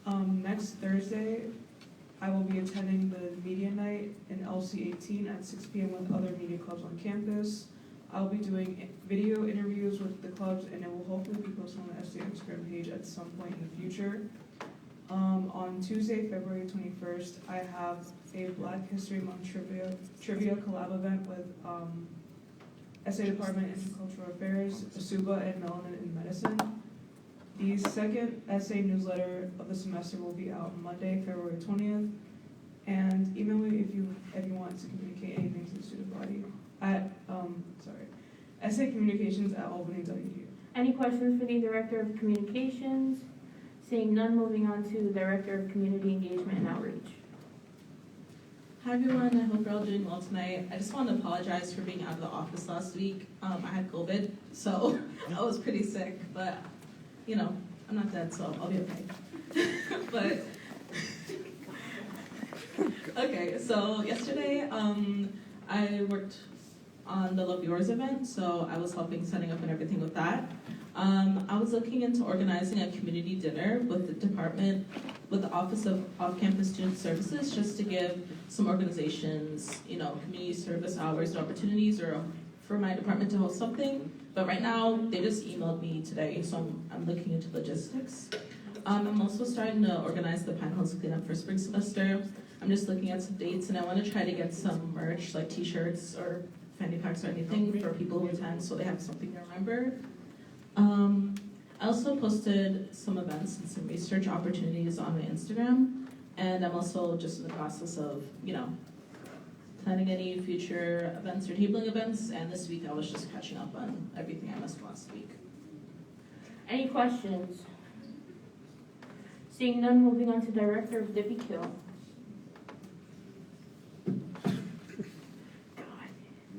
Next Thursday, I will be attending the media night in LC 18 at 6 p.m. with other media clubs on campus. I'll be doing video interviews with the clubs and it will hopefully be posted on the essay Instagram page at some point in the future. On Tuesday, February 21st, I have a Black History Month trivia collab event with Essay Department, Intercultural Affairs, Asuba, and Melanin in Medicine. The second essay newsletter of the semester will be out on Monday, February 20th. And email me if you want to communicate anything to the student body at essayycommunications@albany.edu. Any questions for the Director of Communications? Seeing none, moving on to the Director of Community Engagement and Outreach. Hi everyone, I hope you're all doing well tonight. I just want to apologize for being out of the office last week. I had COVID, so I was pretty sick, but you know, I'm not dead, so I'll be okay. But, okay, so yesterday I worked on the Love Yours event, so I was helping setting up and everything with that. I was looking into organizing a community dinner with the department, with the Office of Off-Campus Student Services, just to give some organizations, community service hours and opportunities, or for my department to host something. But right now, they just emailed me today, so I'm looking into logistics. I'm also starting to organize the Pinehills cleanup for spring semester. I'm just looking at some dates, and I want to try to get some merch, like t-shirts or fanny packs or anything for people who attend, so they have something to remember. I also posted some events and some research opportunities on my Instagram, and I'm also just in the process of, planning any future events or tabling events, and this week I was just catching up on everything I missed last week. Any questions? Seeing none, moving on to Director of Debbie Kill.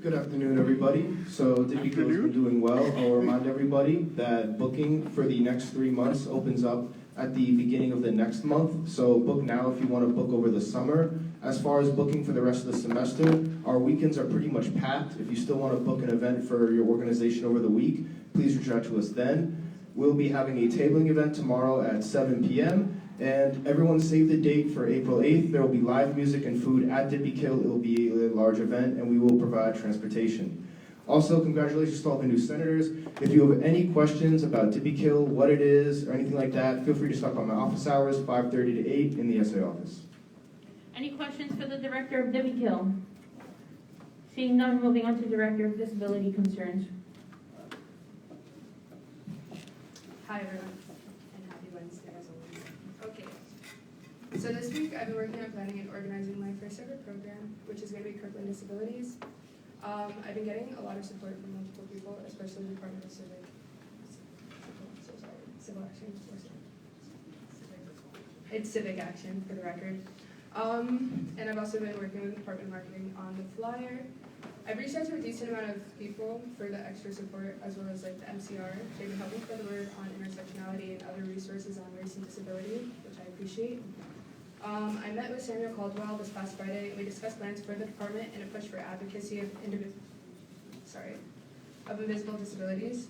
Good afternoon, everybody. So DippyKill's been doing well. I'll remind everybody that booking for the next 3 months opens up at the beginning of the next month. So book now if you want to book over the summer. As far as booking for the rest of the semester, our weekends are pretty much packed. If you still want to book an event for your organization over the week, please reach out to us then. We'll be having a tabling event tomorrow at 7 p.m. And everyone save the date for April 8th. There will be live music and food at DippyKill. It will be a large event, and we will provide transportation. Also, congratulations to all the new senators. If you have any questions about DippyKill, what it is, or anything like that, feel free to stop by my office hours, 5:30 to 8 in the SA office. Any questions for the Director of Debbie Kill? Seeing none, moving on to Director of Disability Concerns. Hi everyone, and happy Wednesday as always. Okay, so this week I've been working on planning and organizing my first ever program, which is going to be Kirkland Disabilities. I've been getting a lot of support from multiple people, especially the Department of Civil Action. It's Civic Action, for the record. And I've also been working with the Department of Marketing on the flyer. I've reached out to a decent amount of people for the extra support, as well as like the MCR. They've been helping spread the word on intersectionality and other resources on race and disability, which I appreciate. I met with Samuel Caldwell this past Friday, and we discussed plans for the department and a push for advocacy of invisible disabilities.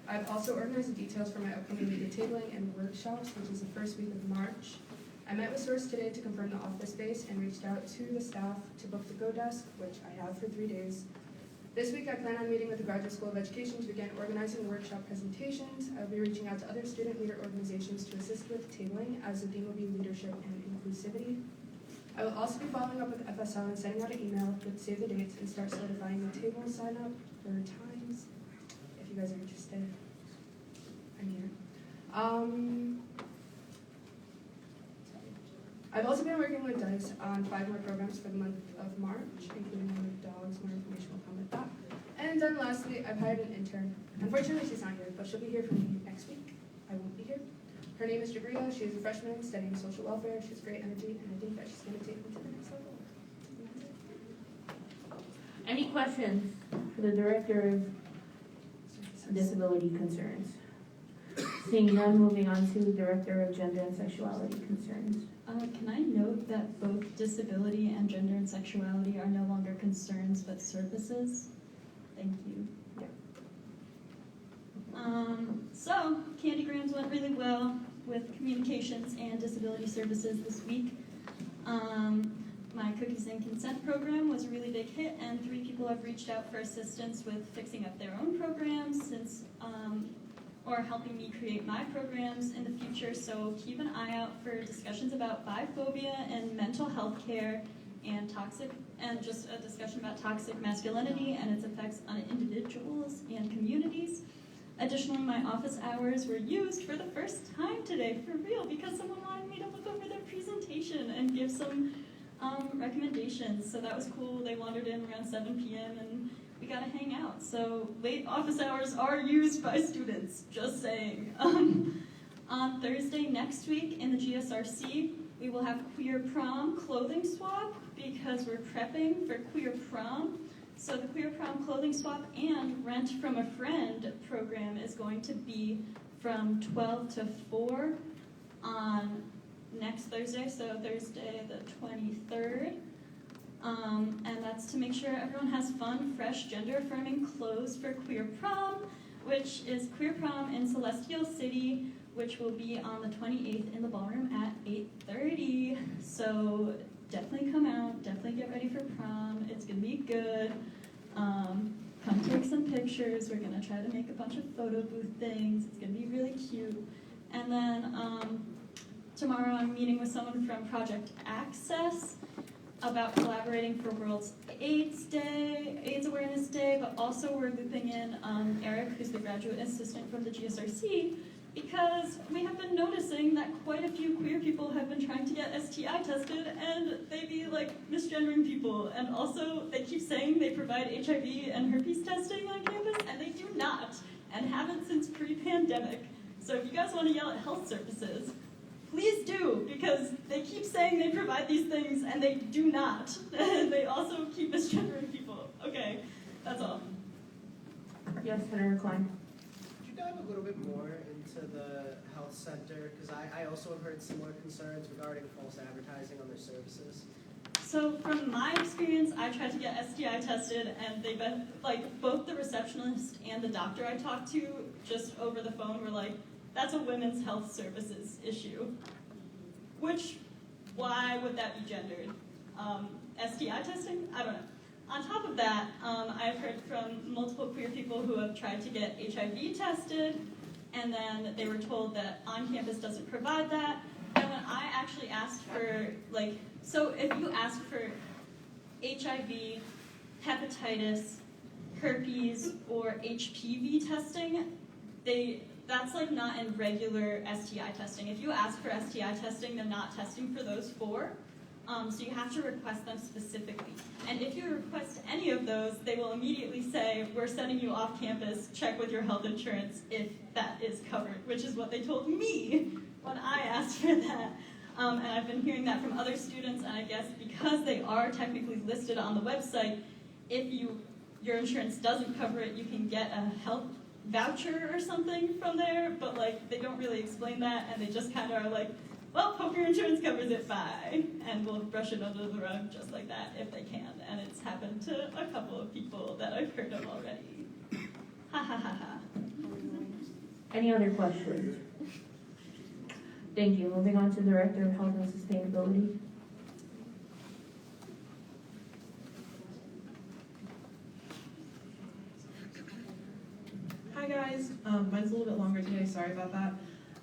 I've also organized the details for my upcoming media tabling and workshops, which is the first week of March. I met with Source today to confirm the office space and reached out to the staff to book the Go Desk, which I have for 3 days. This week I plan on meeting with the Graduate School of Education to begin organizing the workshop presentations. I'll be reaching out to other student leader organizations to assist with tabling, as the theme will be leadership and inclusivity. I will also be following up with FSL and sending out an email with save the dates and start solidifying the table sign up for times. If you guys are interested, I'm here. I've also been working with DICE on 5 more programs for the month of March, including one with dogs. More information will come with that. And then lastly, I've hired an intern. Unfortunately, she's not here, but she'll be here for me next week. I won't be here. Her name is Jabria. She is a freshman studying social welfare. She has great energy, and I think that she's going to take me to the next level. Any questions for the Director of Disability Concerns? Seeing none, moving on to the Director of Gender and Sexuality Concerns. Can I note that both disability and gender and sexuality are no longer concerns but services? Thank you. So, Candygrams went really well with communications and disability services this week. My Cookies and Consent program was a really big hit, and 3 people have reached out for assistance with fixing up their own programs or helping me create my programs in the future. So keep an eye out for discussions about biphobia and mental health care and just a discussion about toxic masculinity and its effects on individuals and communities. Additionally, my office hours were used for the first time today, for real, because someone wanted me to look over their presentation and give some recommendations. So that was cool. They wandered in around 7 p.m. and we got to hang out. So late office hours are used by students, just saying. On Thursday next week in the GSRC, we will have Queer Prom clothing swap because we're prepping for Queer Prom. So the Queer Prom clothing swap and Rent from a Friend program is going to be from 12 to 4 on next Thursday, so Thursday the 23rd. And that's to make sure everyone has fun, fresh, gender-affirming clothes for Queer Prom, which is Queer Prom in Celestial City, which will be on the 28th in the ballroom at 8:30. So definitely come out, definitely get ready for prom. It's going to be good. Come take some pictures. We're going to try to make a bunch of photo booth things. It's going to be really cute. And then tomorrow I'm meeting with someone from Project Access. about collaborating for World AIDS Day, AIDS Awareness Day, but also we're looping in Eric, who's the graduate assistant from the GSRC, because we have been noticing that quite a few queer people have been trying to get STI tested, and they be like misgendering people, and also they keep saying they provide HIV and herpes testing on campus, and they do not, and haven't since pre-pandemic. So if you guys want to yell at health services, please do, because they keep saying they provide these things, and they do not. They also keep misgendering people. Okay, that's all. Yes, Senator Klein. Could you dive a little bit more into the health center? Because I also have heard similar concerns regarding false advertising on their services. So from my experience, I tried to get STI tested, and they like both the receptionist and the doctor I talked to just over the phone were like, "That's a women's health services issue." Which, why would that be gendered? STI testing? I don't know. On top of that, I've heard from multiple queer people who have tried to get HIV tested, and then they were told that on campus doesn't provide that. And when I actually asked for, like, so if you ask for HIV, hepatitis, herpes, or HPV testing, that's like not in regular STI testing. If you ask for STI testing, they're not testing for those four. So you have to request them specifically. And if you request any of those, they will immediately say, "We're sending you off campus, check with your health insurance if that is covered," which is what they told me when I asked for that. And I've been hearing that from other students, and I guess because they are technically listed on the website, if your insurance doesn't cover it, you can get a health voucher or something from there, but like they don't really explain that, and they just kind of are like, "Well, hope your insurance covers it, bye," and we'll brush it under the rug just like that if they can. And it's happened to a couple of people that I've heard of already. Ha ha ha ha. Any other questions? Thank you. Moving on to the Director of Health and Sustainability. Hi guys, mine's a little bit longer today, sorry about that.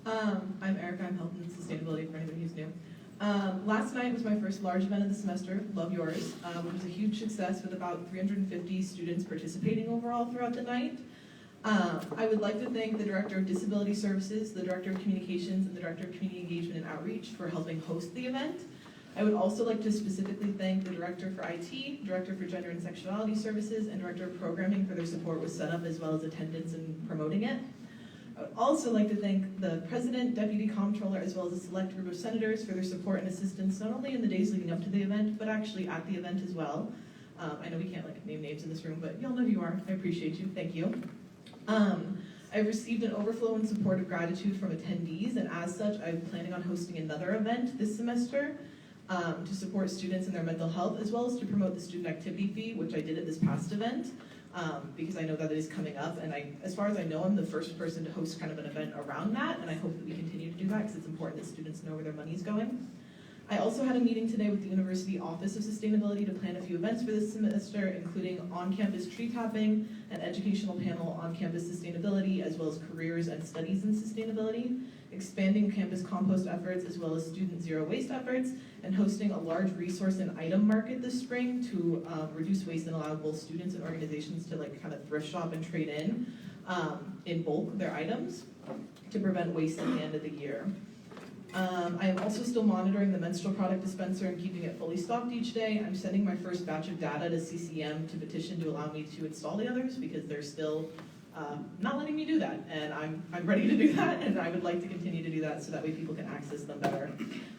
I'm Erica, I'm Health and Sustainability for anybody who's new. Last night was my first large event of the semester, Love Yours, which was a huge success with about 350 students participating overall throughout the night. I would like to thank the Director of Disability Services, the Director of Communications, and the Director of Community Engagement and Outreach for helping host the event. I would also like to specifically thank the Director for IT, Director for Gender and Sexuality Services, and Director of Programming for their support with setup as well as attendance and promoting it. I would also like to thank the President, Deputy Comptroller, as well as a select group of senators for their support and assistance, not only in the days leading up to the event, but actually at the event as well. I know we can't name names in this room, but y'all know who you are. I appreciate you. Thank you. I've received an overflow in support of gratitude from attendees, and as such, I'm planning on hosting another event this semester to support students in their mental health, as well as to promote the student activity fee, which I did at this past event, because I know that it is coming up, and as far as I know, I'm the first person to host kind of an event around that, and I hope that we continue to do that, because it's important that students know where their money is going. I also had a meeting today with the University Office of Sustainability to plan a few events for this semester, including on-campus tree tapping, an educational panel on campus sustainability, as well as careers and studies in sustainability, expanding campus compost efforts, as well as student zero waste efforts, and hosting a large resource and item market this spring to reduce waste and allow both students and organizations to kind of thrift shop and trade in bulk their items to prevent waste at the end of the year. I am also still monitoring the menstrual product dispenser and keeping it fully stocked each day. I'm sending my first batch of data to CCM to petition to allow me to install the others because they're still not letting me do that. And I'm ready to do that, and I would like to continue to do that so that way people can access them better.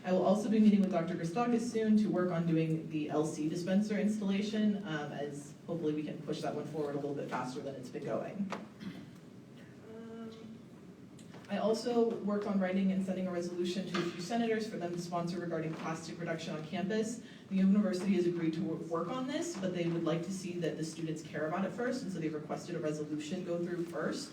I will also be meeting with Dr. Christakis soon to work on doing the LC dispenser installation, as hopefully we can push that one forward a little bit faster than it's been going. I also worked on writing and sending a resolution to a few senators for them to sponsor regarding plastic reduction on campus. The university has agreed to work on this, but they would like to see that the students care about it first, and so they've requested a resolution go through first.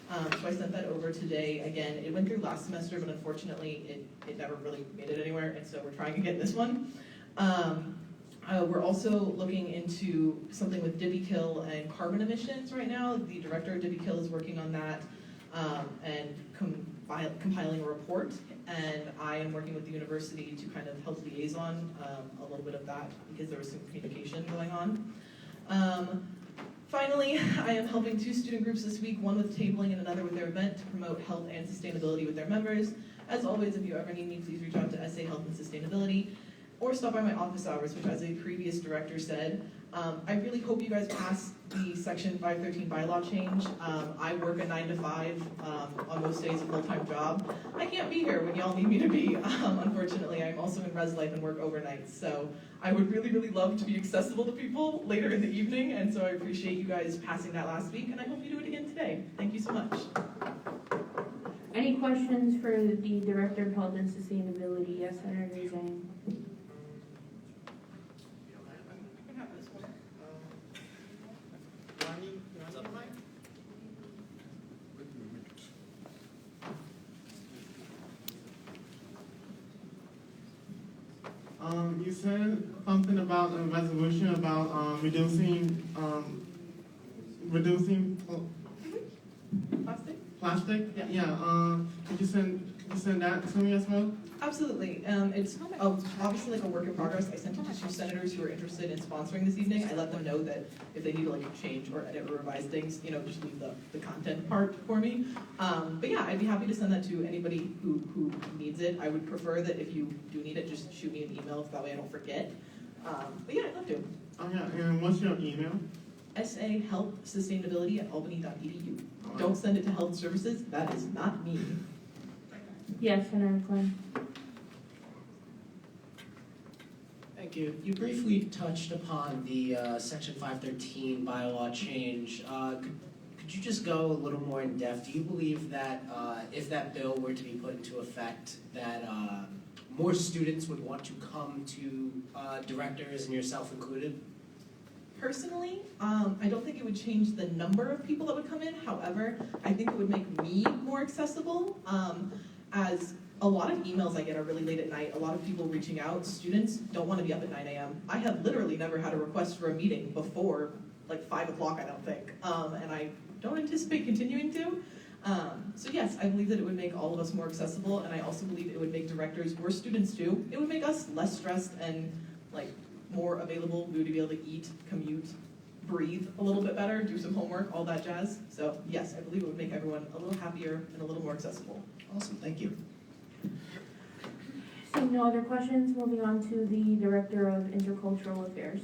So I sent that over today. Again, it went through last semester, but unfortunately it never really made it anywhere, and so we're trying to get this one. We're also looking into something with DibbyKill and carbon emissions right now. The director of DibbyKill is working on that. and compiling a report. And I am working with the university to kind of help liaison a little bit of that because there was some communication going on. Finally, I am helping 2 student groups this week, one with tabling and another with their event to promote health and sustainability with their members. As always, if you ever need me, please reach out to SA Health and Sustainability or stop by my office hours, which as a previous director said, I really hope you guys pass the Section 513 bylaw change. I work a 9 to 5 on most days, a full-time job. I can't be here when y'all need me to be. Unfortunately, I'm also in res life and work overnight, so I would really, really love to be accessible to people later in the evening, and so I appreciate you guys passing that last week, and I hope you do it again today. Thank you so much. Any questions for the Director of Health and Sustainability? Yes, Senator Zhang. You said something about a resolution about reducing plastic. Yeah. Could you send that to me as well? Absolutely. It's obviously like a work in progress. I sent it to 2 senators who are interested in sponsoring this evening. I let them know that if they need to like change or edit or revise things, just leave the content part for me. But yeah, I'd be happy to send that to anybody who needs it. I would prefer that if you do need it, just shoot me an email, so that way I don't forget. But yeah, I'd love to. Oh yeah, and what's your email? sahealthsustainability@albany.edu. Don't send it to health services. That is not me. Yes, Senator Quinn. Thank you. You briefly touched upon the Section 513 bylaw change. Could you just go a little more in depth? Do you believe that if that bill were to be put into effect, that more students would want to come to directors and yourself included? Personally, I don't think it would change the number of people that would come in. However, I think it would make me more accessible, as a lot of emails I get are really late at night. A lot of people reaching out. Students don't want to be up at 9 a.m. I have literally never had a request for a meeting before like 5 o'clock, I don't think. And I don't anticipate continuing to. So yes, I believe that it would make all of us more accessible, and I also believe it would make directors or students too. It would make us less stressed and like more available. We would be able to eat, commute, breathe a little bit better, do some homework, all that jazz. So yes, I believe it would make everyone a little happier and a little more accessible. Awesome, thank you. Seeing no other questions, moving on to the Director of Intercultural Affairs.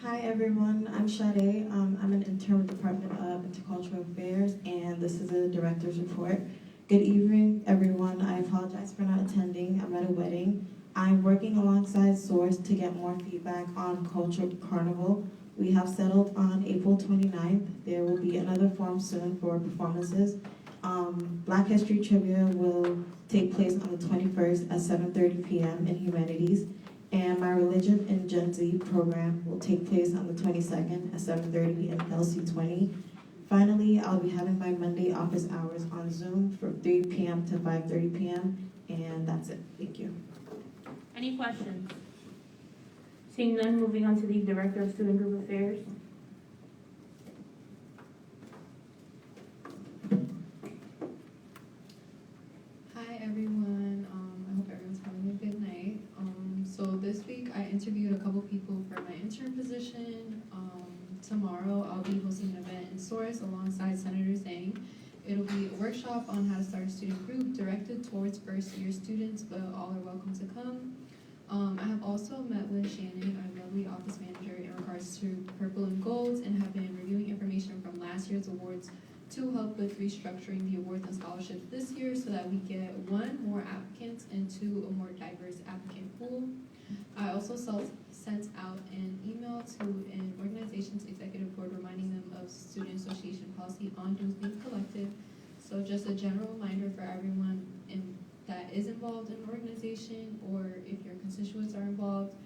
Hi everyone, I'm Sade. I'm an intern with the Department of Intercultural Affairs, and this is a director's report. Good evening, everyone. I apologize for not attending. I'm at a wedding. I'm working alongside Source to get more feedback on Culture Carnival. We have settled on April 29th. There will be another forum soon for performances. Black History Trivia will take place on the 21st at 7:30 p.m. in Humanities. And my Religion in Gen Z program will take place on the 22nd at 7:30 in LC20. Finally, I'll be having my Monday office hours on Zoom from 3 p.m. to 5:30 p.m. And that's it. Thank you. Any questions? Seeing none, moving on to the Director of Student Group Affairs. Hi everyone. I hope everyone's having a good night. So this week I interviewed a couple people for my intern position. Tomorrow I'll be hosting an event in Source alongside Senator Zhang. It'll be a workshop on how to start a student group directed towards first-year students, but all are welcome to come. I have also met with Shannon, our lovely office manager, in regards to Purple and Gold, and have been reviewing information from last year's awards to help with restructuring the awards and scholarships this year so that we get 1, more applicants, and 2, a more diverse applicant pool. I also sent out an email to an organization's executive board reminding them of Student Association policy on dues being collected. So just a general reminder for everyone that is involved in an organization, or if your constituents are involved,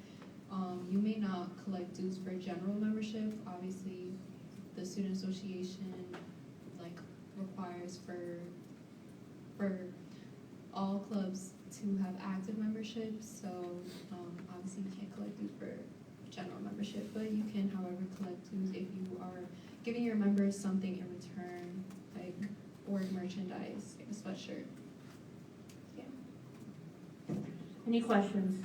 you may not collect dues for general membership. Obviously, the Student Association requires for all clubs to have active membership, so obviously you can't collect dues for general membership, but you can, however, collect dues if you giving your members something in return, like org merchandise, like a sweatshirt. Any questions?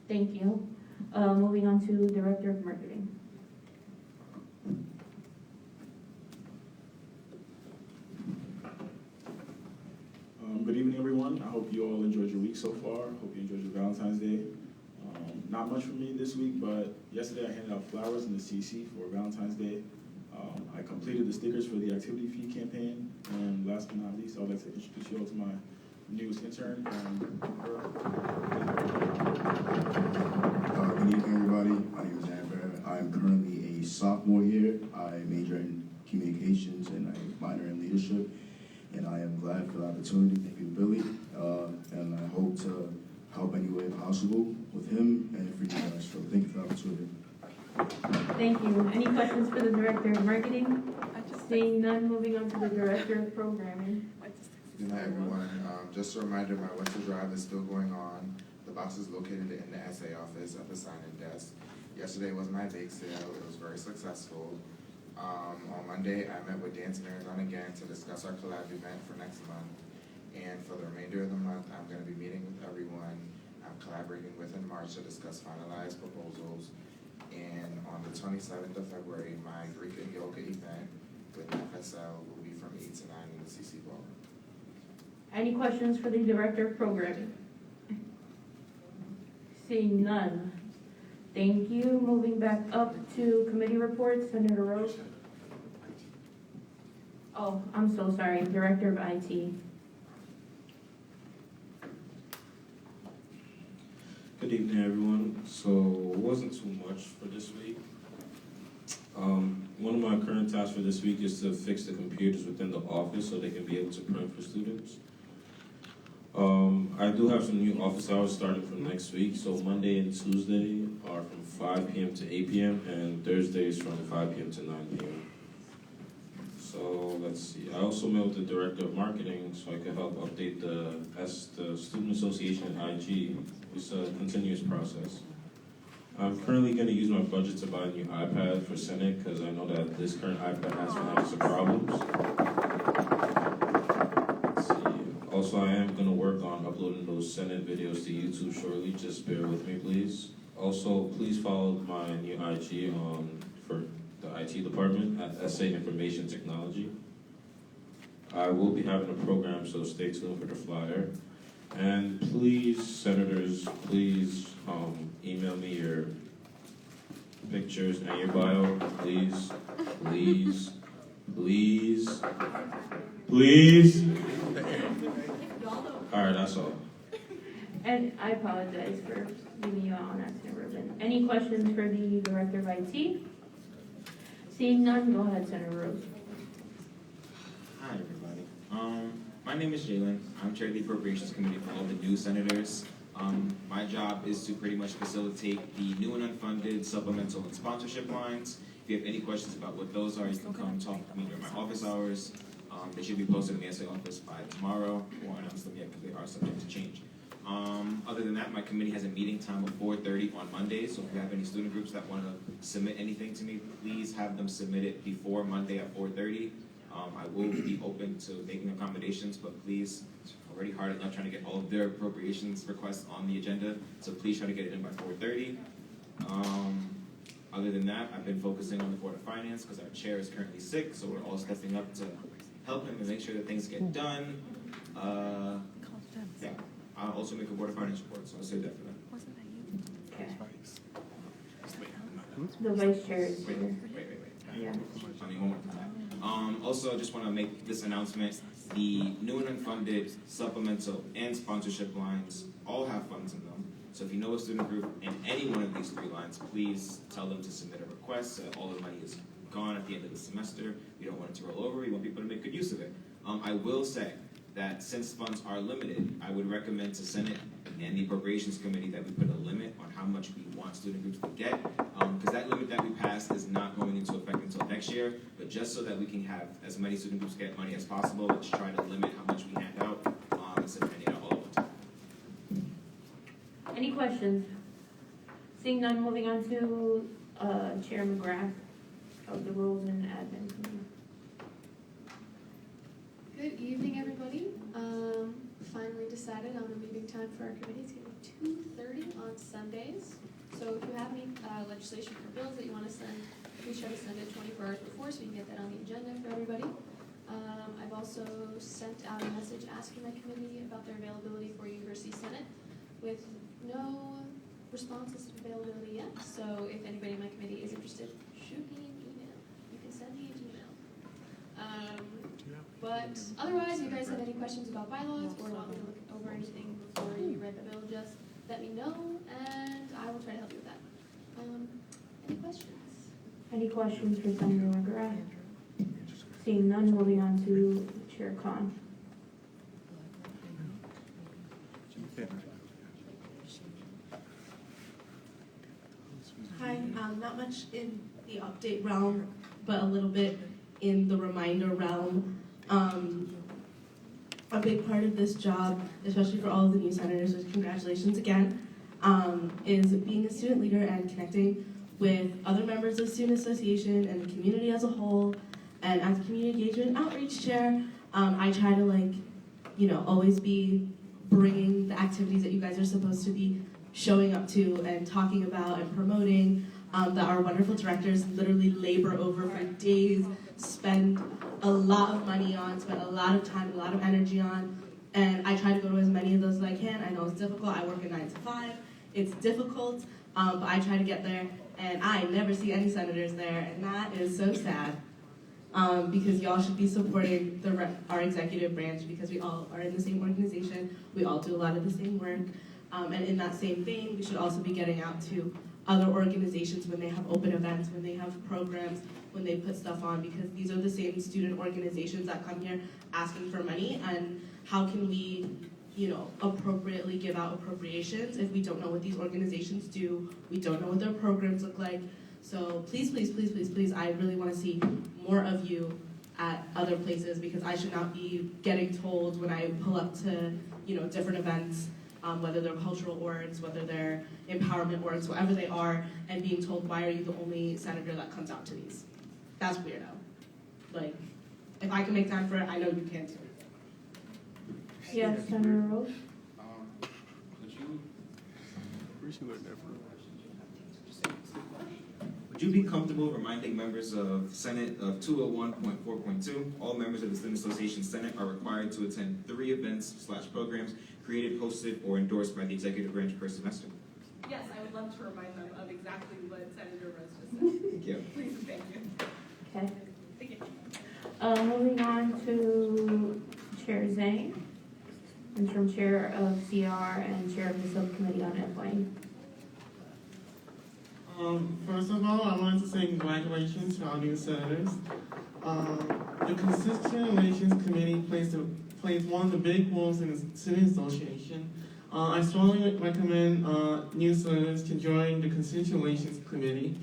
Thank you. Moving on to Director of Marketing. Good evening, everyone. I hope you all enjoyed your week so far. Hope you enjoyed your Valentine's Day. Not much for me this week, but yesterday I handed out flowers in the CC for Valentine's Day. I completed the stickers for the activity fee campaign. And last but not least, I would like to introduce you all to my newest intern. Good evening, everybody. My name is Amber. I'm currently a sophomore here. I major in communications and I minor in leadership. And I am glad for the opportunity. Thank you, Billy. And I hope to help any way possible with him and for you guys. So thank you for the opportunity. Thank you. Any questions for the Director of Marketing? Seeing none, moving on to the Director of Programming. Good night, everyone. Just a reminder, my winter drive is still going on. The box is located in the essay office at the sign-in desk. Yesterday was my bake sale. It was very successful. On Monday, I met with Dance Marathon again to discuss our collab event for next month. And for the remainder of the month, I'm going to be meeting with everyone I'm collaborating with in March to discuss finalized proposals. And on the 27th of February, my Greek and yoga event with FSL will be from 8 to 9 in the CC Ballroom. Any questions for the Director of Programming? Seeing none. Thank you. Moving back up to committee reports, Senator Rose. Oh, I'm so sorry, Director of IT. Good evening, everyone. So it wasn't too much for this week. One of my current tasks for this week is to fix the computers within the office so they can be able to print for students. I do have some new office hours starting from next week. So Monday and Tuesday are from 5 p.m. to 8 p.m. and Thursdays from 5 p.m. to 9 p.m. So let's see. I also met with the Director of Marketing so I could help update the Student Association at IG. It's a continuous process. I'm currently going to use my budget to buy a new iPad for Senate because I know that this current iPad has been having some problems. Let's see. Also, I am going to work on uploading those Senate videos to YouTube shortly. Just bear with me, please. Also, please follow my new IG for the IT department at SA Information Technology. I will be having a program, so stay tuned for the flyer. And please, senators, please email me your pictures and your bio. Please, please, please, please. All right, that's all. And I apologize for leaving you out on accident, Ruben. Any questions for the Director of IT? Seeing none, go ahead, Senator Rose. Hi, everybody. My name is Jalen. I'm chair of the Appropriations Committee for all the new senators. My job is to pretty much facilitate the new and unfunded supplemental and sponsorship lines. If you have any questions about what those are, you can come talk to me during my office hours. They should be posted in the SA office by tomorrow. I won't announce them yet because they are subject to change. Other than that, my committee has a meeting time of 4:30 on Monday, so if you have any student groups that want to submit anything to me, please have them submit it before Monday at 4:30. I will be open to making accommodations, but please, already hard enough trying to get all of their appropriations requests on the agenda, so please try to get it in by 4:30. Other than that, I've been focusing on the Board of Finance because our chair is currently sick, so we're all stepping up to help him and make sure that things get done. Yeah, I'll also make a Board of Finance report, so I'll save that for them. Okay. The Vice Chair is here. Wait. Yeah. I mean, one more time. Also, I just want to make this announcement. The new and unfunded supplemental and sponsorship lines all have funds in them. So if you know a student group in any one of these three lines, please tell them to submit a request. All the money is gone at the end of the semester. We don't want it to roll over. We want people to make good use of it. I will say that since funds are limited, I would recommend to Senate and the Appropriations Committee that we put a limit on how much we want student groups to get, because that limit that we passed is not going into effect until next year, but just so that we can have as many student groups get money as possible, let's try to limit how much we hand out instead of handing out all at one time. Any questions? Seeing none, moving on to Chair McGrath. of the Rules and Admin Committee. Good evening, everybody. Finally decided on a meeting time for our committee. It's going to be 2:30 on Sundays. So if you have any legislation for bills that you want to send, please try to send it 24 hours before so we can get that on the agenda for everybody. I've also sent out a message asking my committee about their availability for University Senate with no responses to availability yet. So if anybody in my committee is interested, shoot me an email. You can send me an email. But otherwise, if you guys have any questions about bylaws or want me to look over anything before you read the bill, just let me know and I will try to help you with that. Any questions? Any questions for Senator McGrath? Seeing none, moving on to Chair Khan. Hi, not much in the update realm, but a little bit in the reminder realm. A big part of this job, especially for all of the new senators, which congratulations again, is being a student leader and connecting with other members of the Student Association and the community as a whole. And as community engagement outreach chair, I try to always be bringing the activities that you guys are supposed to be showing up to and talking about and promoting, that our wonderful directors literally labor over for days, spend a lot of money on, spend a lot of time, a lot of energy on, and I try to go to as many of those as I can. I know it's difficult. I work a 9 to 5. It's difficult, but I try to get there, and I never see any senators there, and that is so sad. Because y'all should be supporting our executive branch because we all are in the same organization, we all do a lot of the same work, and in that same vein, we should also be getting out to other organizations when they have open events, when they have programs, when they put stuff on, because these are the same student organizations that come here asking for money, and how can we, appropriately give out appropriations if we don't know what these organizations do, we don't know what their programs look like. So please, please, please, please, please, I really want to see more of you at other places because I should not be getting told when I pull up to, different events, whether they're cultural orgs, whether they're empowerment orgs, whatever they are, and being told, why are you the only senator that comes out to these? That's weirdo. Like, if I can make time for it, I know you can too. Yes, Senator Rose? Would you be comfortable reminding members of Senate of 201.4.2, all members of the Student Association Senate are required to attend 3 events/programs created, hosted, or endorsed by the executive branch per semester? Yes, I would love to remind them of exactly what Senator Rose just said. Thank you. Please, thank you. Okay. Thank you. Moving on to Chair Zhang, interim chair of CR and chair of the subcommittee on FYE. First of all, I wanted to say congratulations to our new senators. The Constituent Relations Committee plays one of the big roles in the Student Association. I strongly recommend new senators to join the Constituent Relations Committee.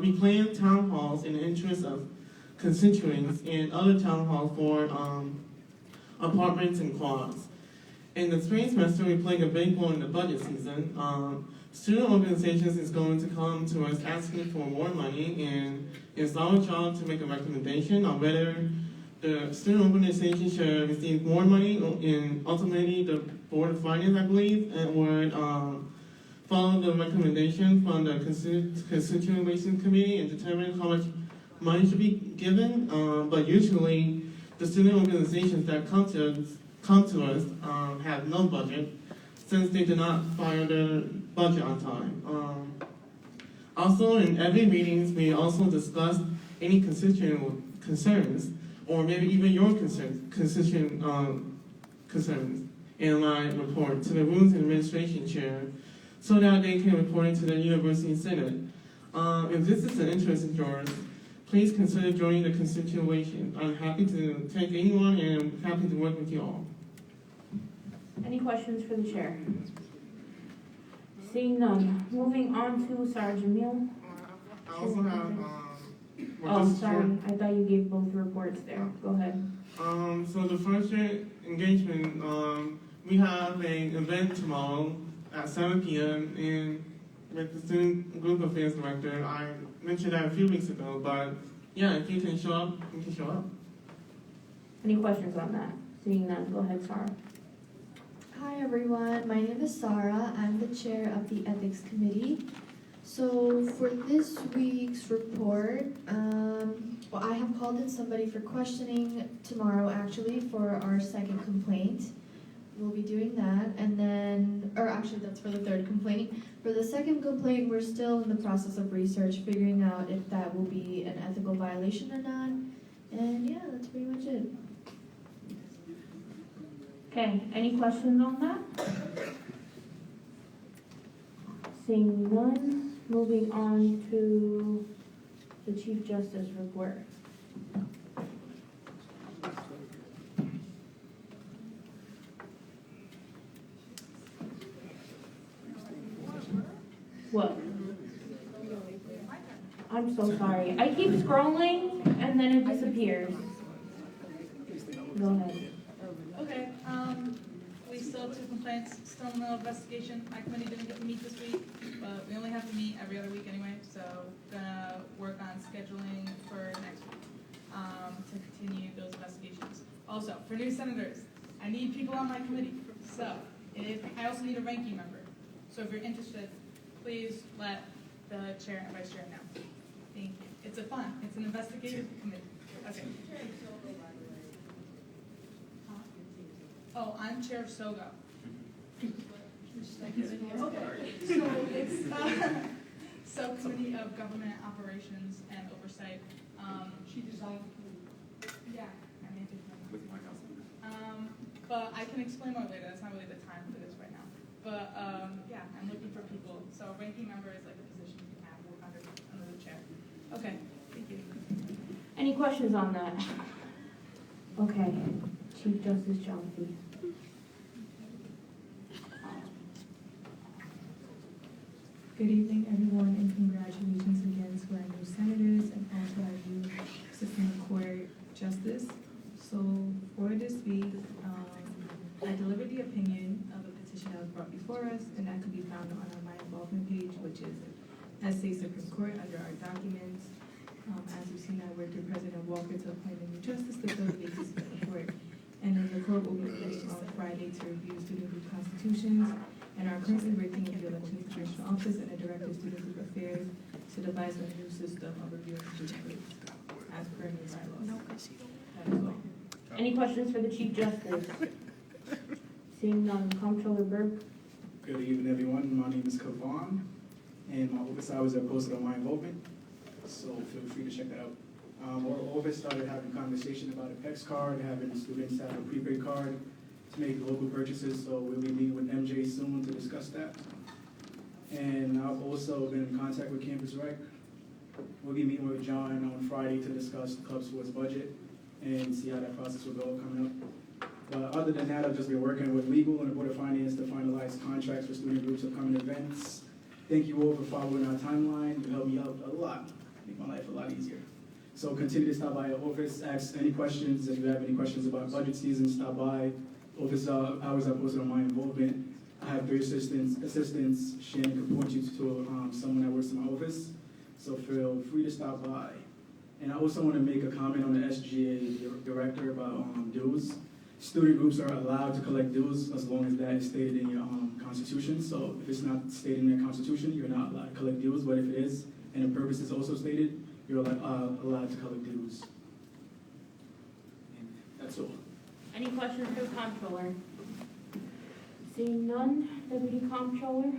We plan town halls in the interest of constituents and other town halls for apartments and quads. In the spring semester, we play a big role in the budget season. Student organizations is going to come to us asking for more money, and it's our job to make a recommendation on whether the student organization should receive more money, and ultimately the Board of Finance, I believe, and would follow the recommendation from the Constituent Relations Committee and determine how much money should be given. But usually, the student organizations that come to us have no budget, since they did not file their budget on time. Also, in every meetings, we also discuss any constituent concerns, or maybe even your constituent concerns, in my report to the Rules and Administration Chair, so that they can report it to the University Senate. If this is an interest of yours, please consider joining the constitution. I'm happy to take anyone, and I'm happy to work with you all. Any questions for the chair? Seeing none. Moving on to Sarah Jamil. I also have. Oh, sorry. I thought you gave both reports there. Go ahead. So the first year engagement, we have an event tomorrow at 7 p.m. and with the student group affairs director. I mentioned that a few weeks ago, but yeah, if you can show up, you can show up. Any questions on that? Seeing none, go ahead, Sarah. Hi everyone, my name is Sarah. I'm the chair of the ethics committee. So for this week's report, well, I have called in somebody for questioning tomorrow actually for our second complaint. We'll be doing that, and then, or actually that's for the third complaint. For the second complaint, we're still in the process of research, figuring out if that will be an ethical violation or not. And yeah, that's pretty much it. Okay, any questions on that? Seeing none, moving on to the Chief Justice report. What? I'm so sorry. I keep scrolling and then it disappears. Go ahead. Okay, we still have 2 complaints, still no investigation. My committee didn't get to meet this week, but we only have to meet every other week anyway, so gonna work on scheduling for next week, to continue those investigations. Also, for new senators, I need people on my committee, so I also need a ranking member. So if you're interested, please let the chair and vice chair know. Thank you. It's an investigative committee. Okay. Oh, I'm chair of SOGO. Okay, so it's Subcommittee of Government Operations and Oversight. She designed the committee. Yeah, I made it. With my house. But I can explain more later. That's not really the time for this right now. But yeah, I'm looking for people. So ranking member is like a position you can have under the chair. Okay, thank you. Any questions on that? Okay, Chief Justice John, please. Good evening, everyone, and congratulations again to our new senators and also our new Supreme Court Justice. So for this week, I delivered the opinion of a petition that was brought before us, and that can be found on our My Involvement page, which is SA Supreme Court under our documents. As you've seen, I worked with President Walker to appoint a new justice to fill the vacancy for the court. And then the court will be meeting on Friday to review student group constitutions, and are currently working with the Elections Commission Office and the Director of Student Group Affairs to devise a new system of reviewing student groups as per new bylaws. That is all. Any questions for the Chief Justice? Seeing none, Comptroller Burke. Good evening, everyone. My name is Kavan, and my office hours are posted on My Involvement, so feel free to check that out. Our office started having conversation about a PEX card, having students have a prepaid card to make local purchases, so we'll be meeting with MJ soon to discuss that. And I've also been in contact with Campus Rec. We'll be meeting with John on Friday to discuss the club sports budget and see how that process will go coming up. But other than that, I've just been working with legal and the Board of Finance to finalize contracts for student groups, upcoming events. Thank you all for following our timeline. You helped me out a lot, make my life a lot easier. So continue to stop by our office, ask any questions. If you have any questions about budget season, stop by. Office hours are posted on My Involvement. I have 3 assistants. Shannon can point you to someone that works in my office. So feel free to stop by. And I also want to make a comment on the SGA director about dues. Student groups are allowed to collect dues as long as that is stated in your constitution. So if it's not stated in your constitution, you're not allowed to collect dues. But if it is, and the purpose is also stated, you're allowed to collect dues. That's all. Any questions for the Comptroller? Seeing none, Deputy Comptroller.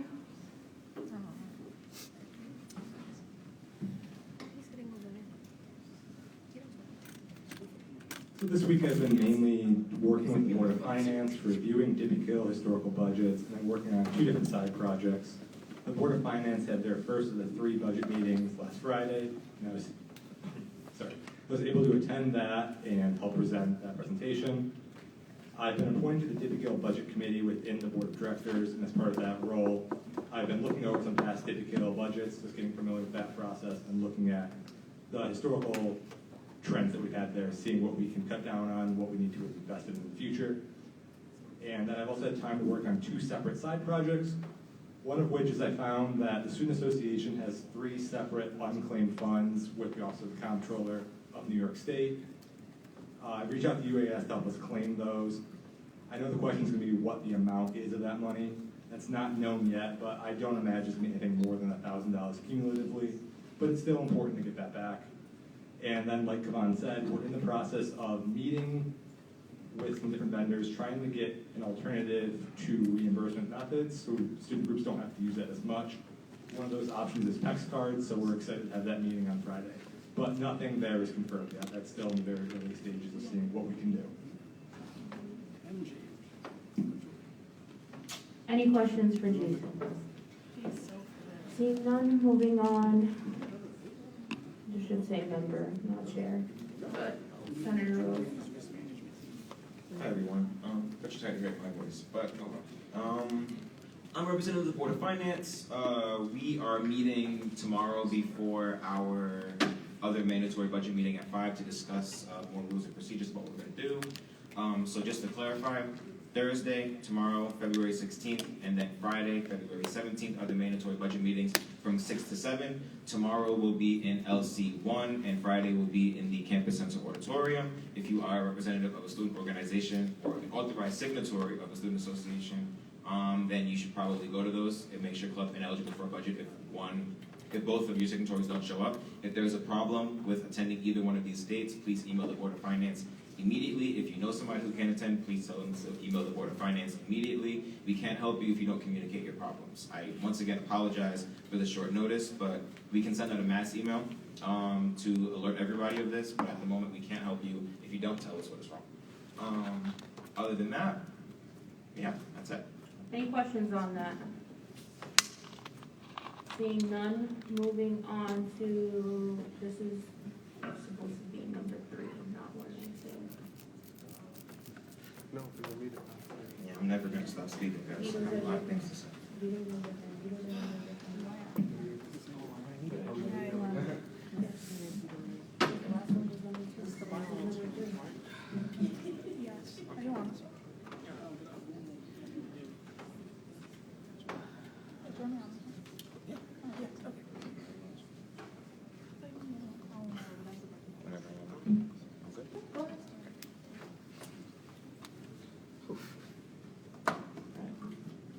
So this week I've been mainly working with the Board of Finance, reviewing Dippy-Kill historical budgets, and then working on 2 different side projects. The Board of Finance had their first of the 3 budget meetings last Friday, and I was able to attend that and help present that presentation. I've been appointed to the Dippy-Kill Budget Committee within the Board of Directors, and as part of that role, I've been looking over some past Dippy-Kill budgets, just getting familiar with that process, and looking at the historical trends that we've had there, seeing what we can cut down on, what we need to invest in the future. And then I've also had time to work on 2 separate side projects. One of which is I found that the Student Association has 3 separate unclaimed funds with the Office of the Comptroller of New York State. I reached out to UAS to help us claim those. I know the question is going to be what the amount is of that money. That's not known yet, but I don't imagine it's going to be anything more than $1,000 cumulatively. But it's still important to get that back. And then, like Kavan said, we're in the process of meeting with some different vendors, trying to get an alternative to reimbursement methods, so student groups don't have to use that as much. One of those options is PEX cards, so we're excited to have that meeting on Friday. But nothing there is confirmed yet. That's still in the very early stages of seeing what we can do. Any questions for Jason? Seeing none, moving on. You should say member, not chair. But Senator Rose. Hi everyone. Got you tired to hear my voice, but I'm representative of the Board of Finance. We are meeting tomorrow before our other mandatory budget meeting at 5 to discuss more rules and procedures about what we're going to do. So just to clarify, Thursday, tomorrow, February 16th, and then Friday, February 17th are the mandatory budget meetings from 6 to 7. Tomorrow will be in LC1, and Friday will be in the Campus Center Auditorium. If you are a representative of a student organization or an authorized signatory of a student association, then you should probably go to those. It makes your club ineligible for a budget if both of your signatories don't show up. If there's a problem with attending either one of these dates, please email the Board of Finance immediately. If you know somebody who can attend, please tell them to email the Board of Finance immediately. We can't help you if you don't communicate your problems. I once again apologize for the short notice, but we can send out a mass email to alert everybody of this, but at the moment we can't help you if you don't tell us what is wrong. Other than that, yeah, that's it. Any questions on that? Seeing none, moving on to, this is supposed to be number 3, not 1 and 2. No, we'll read it. Yeah, I'm never going to stop speaking, guys. I have a lot of things to say.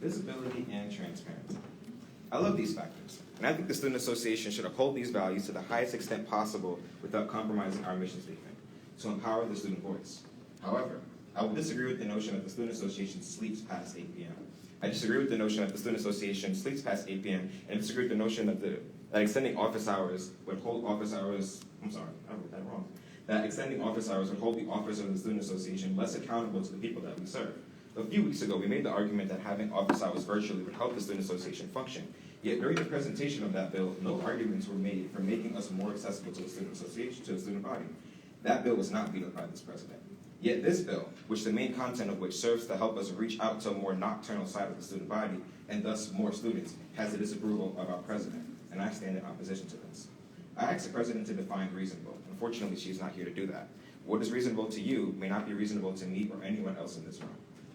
Visibility and transparency. I love these factors, and I think the Student Association should uphold these values to the highest extent possible without compromising our mission statement, to empower the student voice. However, I will disagree with the notion that the Student Association sleeps past 8 p.m. I disagree with the notion that the Student Association sleeps past 8 p.m. and disagree with the notion that extending office hours would hold office hours, I'm sorry, I wrote that wrong, that extending office hours would hold the office of the Student Association less accountable to the people that we serve. A few weeks ago, we made the argument that having office hours virtually would help the Student Association function. Yet during the presentation of that bill, no arguments were made for making us more accessible to the Student Association, to the student body. That bill was not vetoed by this president. Yet this bill, which the main content of which serves to help us reach out to a more nocturnal side of the student body, and thus more students, has the disapproval of our president, and I stand in opposition to this. I asked the president to define reasonable. Unfortunately, she is not here to do that. What is reasonable to you may not be reasonable to me or anyone else in this room.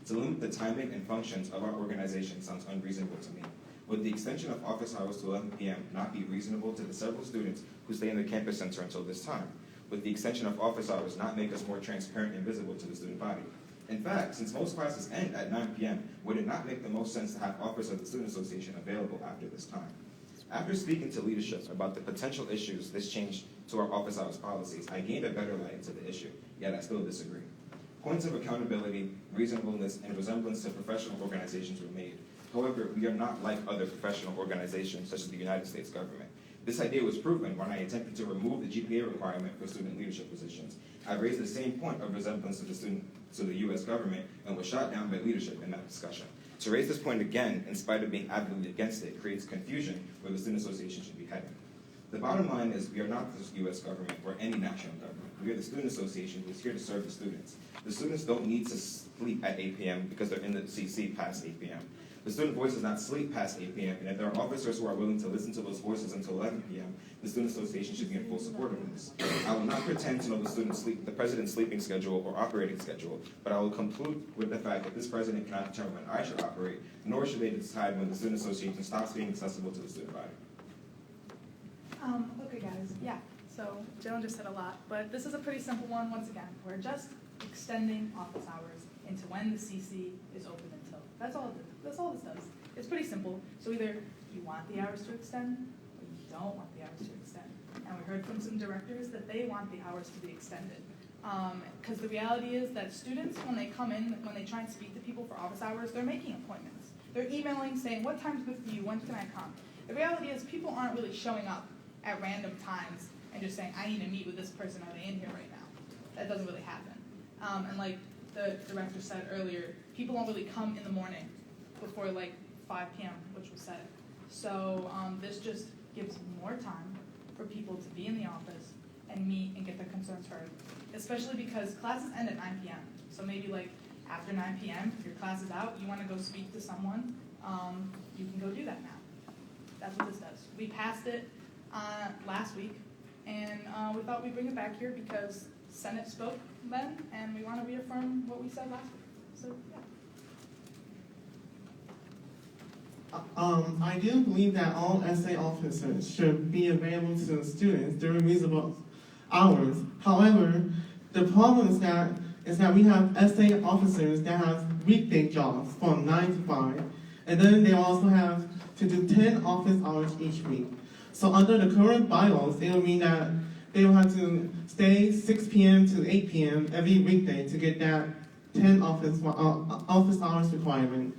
To limit the timing and functions of our organization sounds unreasonable to me. Would the extension of office hours to 11 p.m. not be reasonable to the several students who stay in the campus center until this time? Would the extension of office hours not make us more transparent and visible to the student body? In fact, since most classes end at 9 p.m., would it not make the most sense to have Office of the Student Association available after this time? After speaking to leadership about the potential issues this change to our office hours policies, I gained a better light into the issue, yet I still disagree. Points of accountability, reasonableness, and resemblance to professional organizations were made. However, we are not like other professional organizations, such as the United States government. This idea was proven when I attempted to remove the GPA requirement for student leadership positions. I raised the same point of resemblance to the U.S. government and was shot down by leadership in that discussion. To raise this point again, in spite of being adamantly against it, creates confusion where the Student Association should be heading. The bottom line is we are not the U.S. government or any national government. We are the Student Association who is here to serve the students. The students don't need to sleep at 8 p.m. because they're in the CC past 8 p.m. The student voice does not sleep past 8 p.m., and if there are officers who are willing to listen to those voices until 11 p.m., the Student Association should be in full support of this. I will not pretend to know the president's sleeping schedule or operating schedule, but I will conclude with the fact that this president cannot determine when I should operate, nor should they decide when the Student Association stops being accessible to the student body. Okay guys, yeah, so Dylan just said a lot, but this is a pretty simple one once again. We're just extending office hours into when the CC is open until. That's all this does. It's pretty simple. So either you want the hours to extend or you don't want the hours to extend. And we heard from some directors that they want the hours to be extended. Because the reality is that students, when they come in, when they try and speak to people for office hours, they're making appointments. They're emailing saying, what time's good for you? When can I come? The reality is people aren't really showing up at random times and just saying, I need to meet with this person, are they in here right now? That doesn't really happen. And like the director said earlier, people don't really come in the morning before like 5 p.m., which was said. So this just gives more time for people to be in the office and meet and get their concerns heard, especially because classes end at 9 p.m. So maybe like after 9 p.m., if your class is out, you want to go speak to someone, you can go do that now. That's what this does. We passed it last week, and we thought we'd bring it back here because Senate spoke then, and we want to reaffirm what we said last week. So, yeah. I do believe that all SA officers should be available to students during reasonable hours. However, the problem is that we have SA officers that have weekday jobs from 9 to 5, and then they also have to do 10 office hours each week. So under the current bylaws, it will mean that they will have to stay 6 p.m. to 8 p.m. every weekday to get that 10 office hours requirement.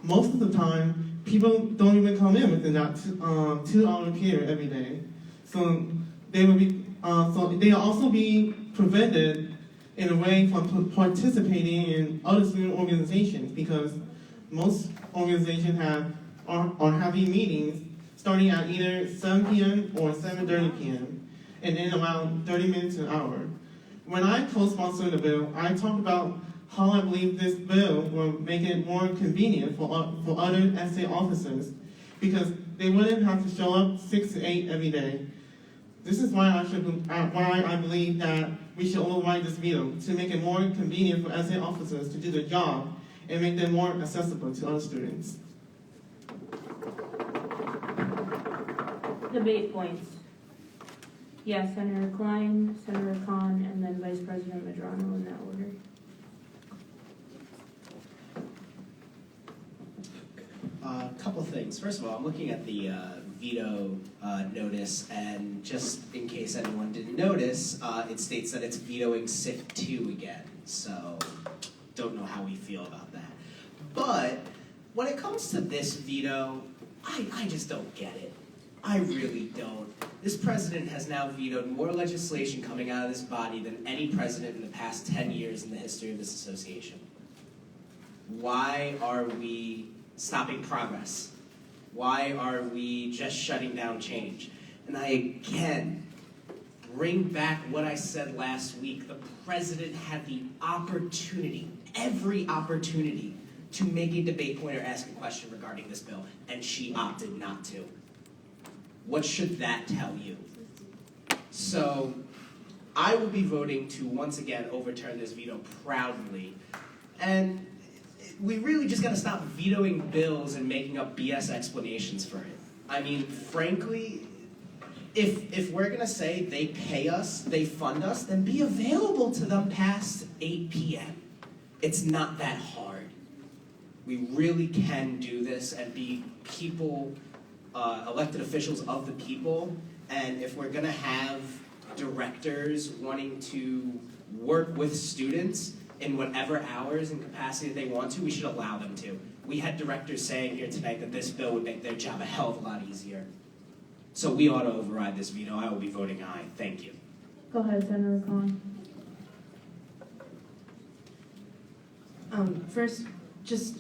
Most of the time, people don't even come in within that 2-hour period every day. So they will be, they'll also be prevented in a way from participating in other student organizations, because most organizations are having meetings starting at either 7 p.m. or 7:30 p.m. and in around 30 minutes to an hour. When I co-sponsored the bill, I talked about how I believe this bill will make it more convenient for other SA officers, because they wouldn't have to show up 6 to 8 every day. This is why I believe that we should override this veto, to make it more convenient for SA officers to do their job and make them more accessible to other students. Debate points. Yes, Senator Klein, Senator Khan, and then Vice President Medrano in that order. A couple things. First of all, I'm looking at the veto notice, and just in case anyone didn't notice, it states that it's vetoing SIF 2 again. So, don't know how we feel about that. But when it comes to this veto, I just don't get it. I really don't. This president has now vetoed more legislation coming out of this body than any president in the past 10 years in the history of this association. Why are we stopping progress? Why are we just shutting down change? And I again bring back what I said last week. The president had the opportunity, every opportunity, to make a debate point or ask a question regarding this bill, and she opted not to. What should that tell you? So, I will be voting to once again overturn this veto proudly. And we really just gotta stop vetoing bills and making up BS explanations for it. I mean, frankly, if we're gonna say they pay us, they fund us, then be available to them past 8 p.m. It's not that hard. We really can do this and be people, elected officials of the people, and if we're gonna have directors wanting to work with students in whatever hours and capacity they want to, we should allow them to. We had directors saying here tonight that this bill would make their job a hell of a lot easier. So we ought to override this veto. I will be voting aye. Thank you. Go ahead, Senator Khan. First, just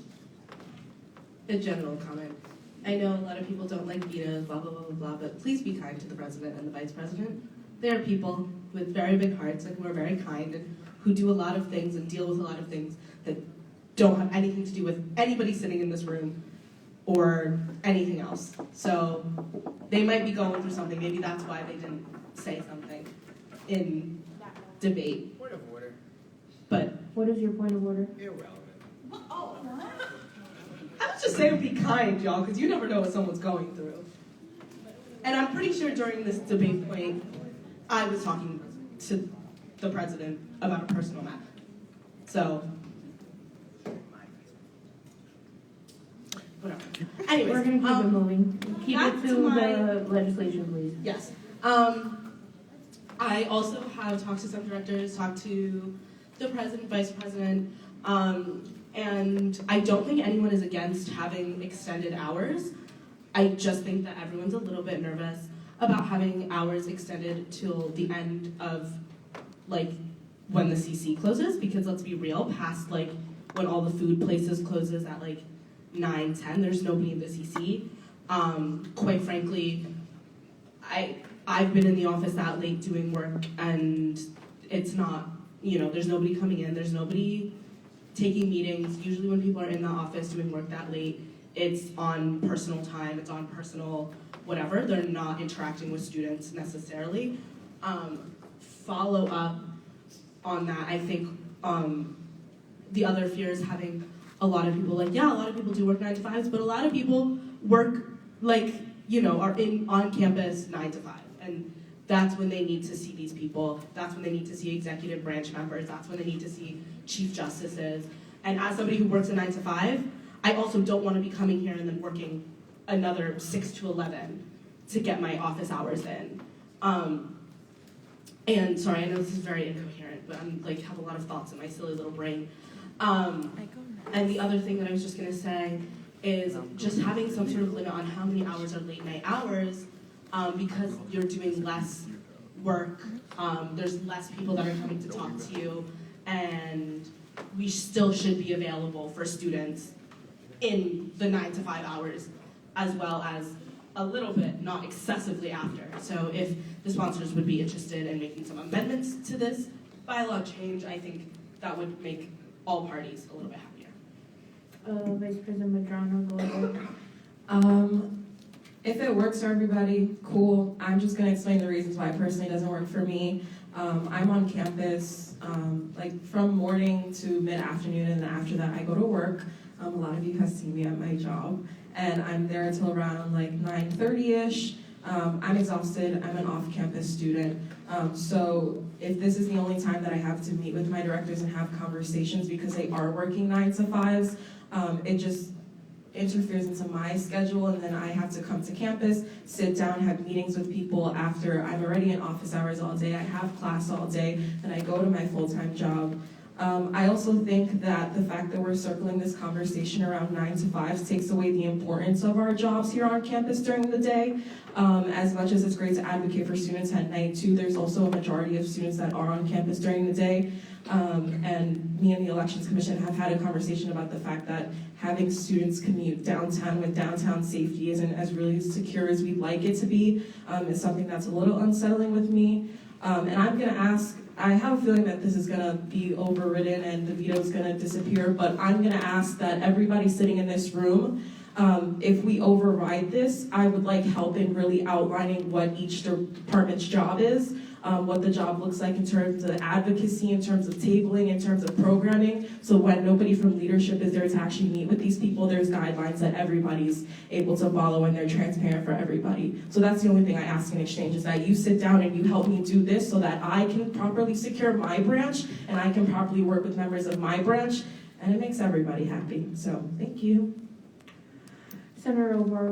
a general comment. I know a lot of people don't like vetoes, blah, blah, blah, blah, blah, but please be kind to the president and the vice president. They are people with very big hearts and who are very kind and who do a lot of things and deal with a lot of things that don't have anything to do with anybody sitting in this room or anything else. So they might be going through something. Maybe that's why they didn't say something in debate. Point of order. But What is your point of order? Irrelevant. I was just saying be kind, y'all, because you never know what someone's going through. And I'm pretty sure during this debate point, I was talking to the president about a personal matter. So, whatever. Anyways, We're gonna keep it moving. Keep back it to to my- the legislation, please. Yes. I also have talked to some directors, talked to the president, vice president, and I don't think anyone is against having extended hours. I just think that everyone's a little bit nervous about having hours extended till the end of, like, when the CC closes, because let's be real, past, like, when all the food places closes at, like, 9, 10, there's nobody in the CC. Quite frankly, I've been in the office that late doing work, and it's not, there's nobody coming in, there's nobody taking meetings. Usually when people are in the office doing work that late, it's on personal time, it's on personal whatever. They're not interacting with students necessarily. Follow up on that, I think the other fear is having a lot of people a lot of people do work 9 to 5s, but a lot of people work are on campus 9 to 5. And that's when they need to see these people. That's when they need to see executive branch members. That's when they need to see chief justices. And as somebody who works a 9 to 5, I also don't want to be coming here and then working another 6 to 11 to get my office hours in. And sorry, I know this is very incoherent, but I'm have a lot of thoughts in my silly little brain. And the other thing that I was just gonna say is just having some sort of limit on how many hours are late night hours, because you're doing less work, there's less people that are coming to talk to you, and we still should be available for students in the 9 to 5 hours, as well as a little bit, not excessively after. So if the sponsors would be interested in making some amendments to this bylaw change, I think that would make all parties a little bit happier. Vice President Madrano, go ahead. If it works for everybody, cool. I'm just gonna explain the reasons why it personally doesn't work for me. I'm on campus, from morning to mid-afternoon, and then after that I go to work. A lot of you have seen me at my job, and I'm there until around 9:30ish. I'm exhausted. I'm an off-campus student. So if this is the only time that I have to meet with my directors and have conversations because they are working 9 to 5s, it just interferes into my schedule, and then I have to come to campus, sit down, have meetings with people after I'm already in office hours all day, I have class all day, and I go to my full-time job. I also think that the fact that we're circling this conversation around 9 to 5 takes away the importance of our jobs here on campus during the day. As much as it's great to advocate for students at night too, there's also a majority of students that are on campus during the day. And me and the Elections Commission have had a conversation about the fact that having students commute downtown with downtown safety isn't as really secure as we'd like it to be, is something that's a little unsettling with me. And I'm gonna ask, I have a feeling that this is gonna be overridden and the veto is gonna disappear, but I'm gonna ask that everybody sitting in this room, if we override this, I would like help in really outlining what each department's job is, what the job looks like in terms of advocacy, in terms of tabling, in terms of programming, so when nobody from leadership is there to actually meet with these people, there's guidelines that everybody's able to follow and they're transparent for everybody. So that's the only thing I ask in exchange, is that you sit down and you help me do this so that I can properly secure my branch and I can properly work with members of my branch, and it makes everybody happy. So, thank you. Senator O'Barr.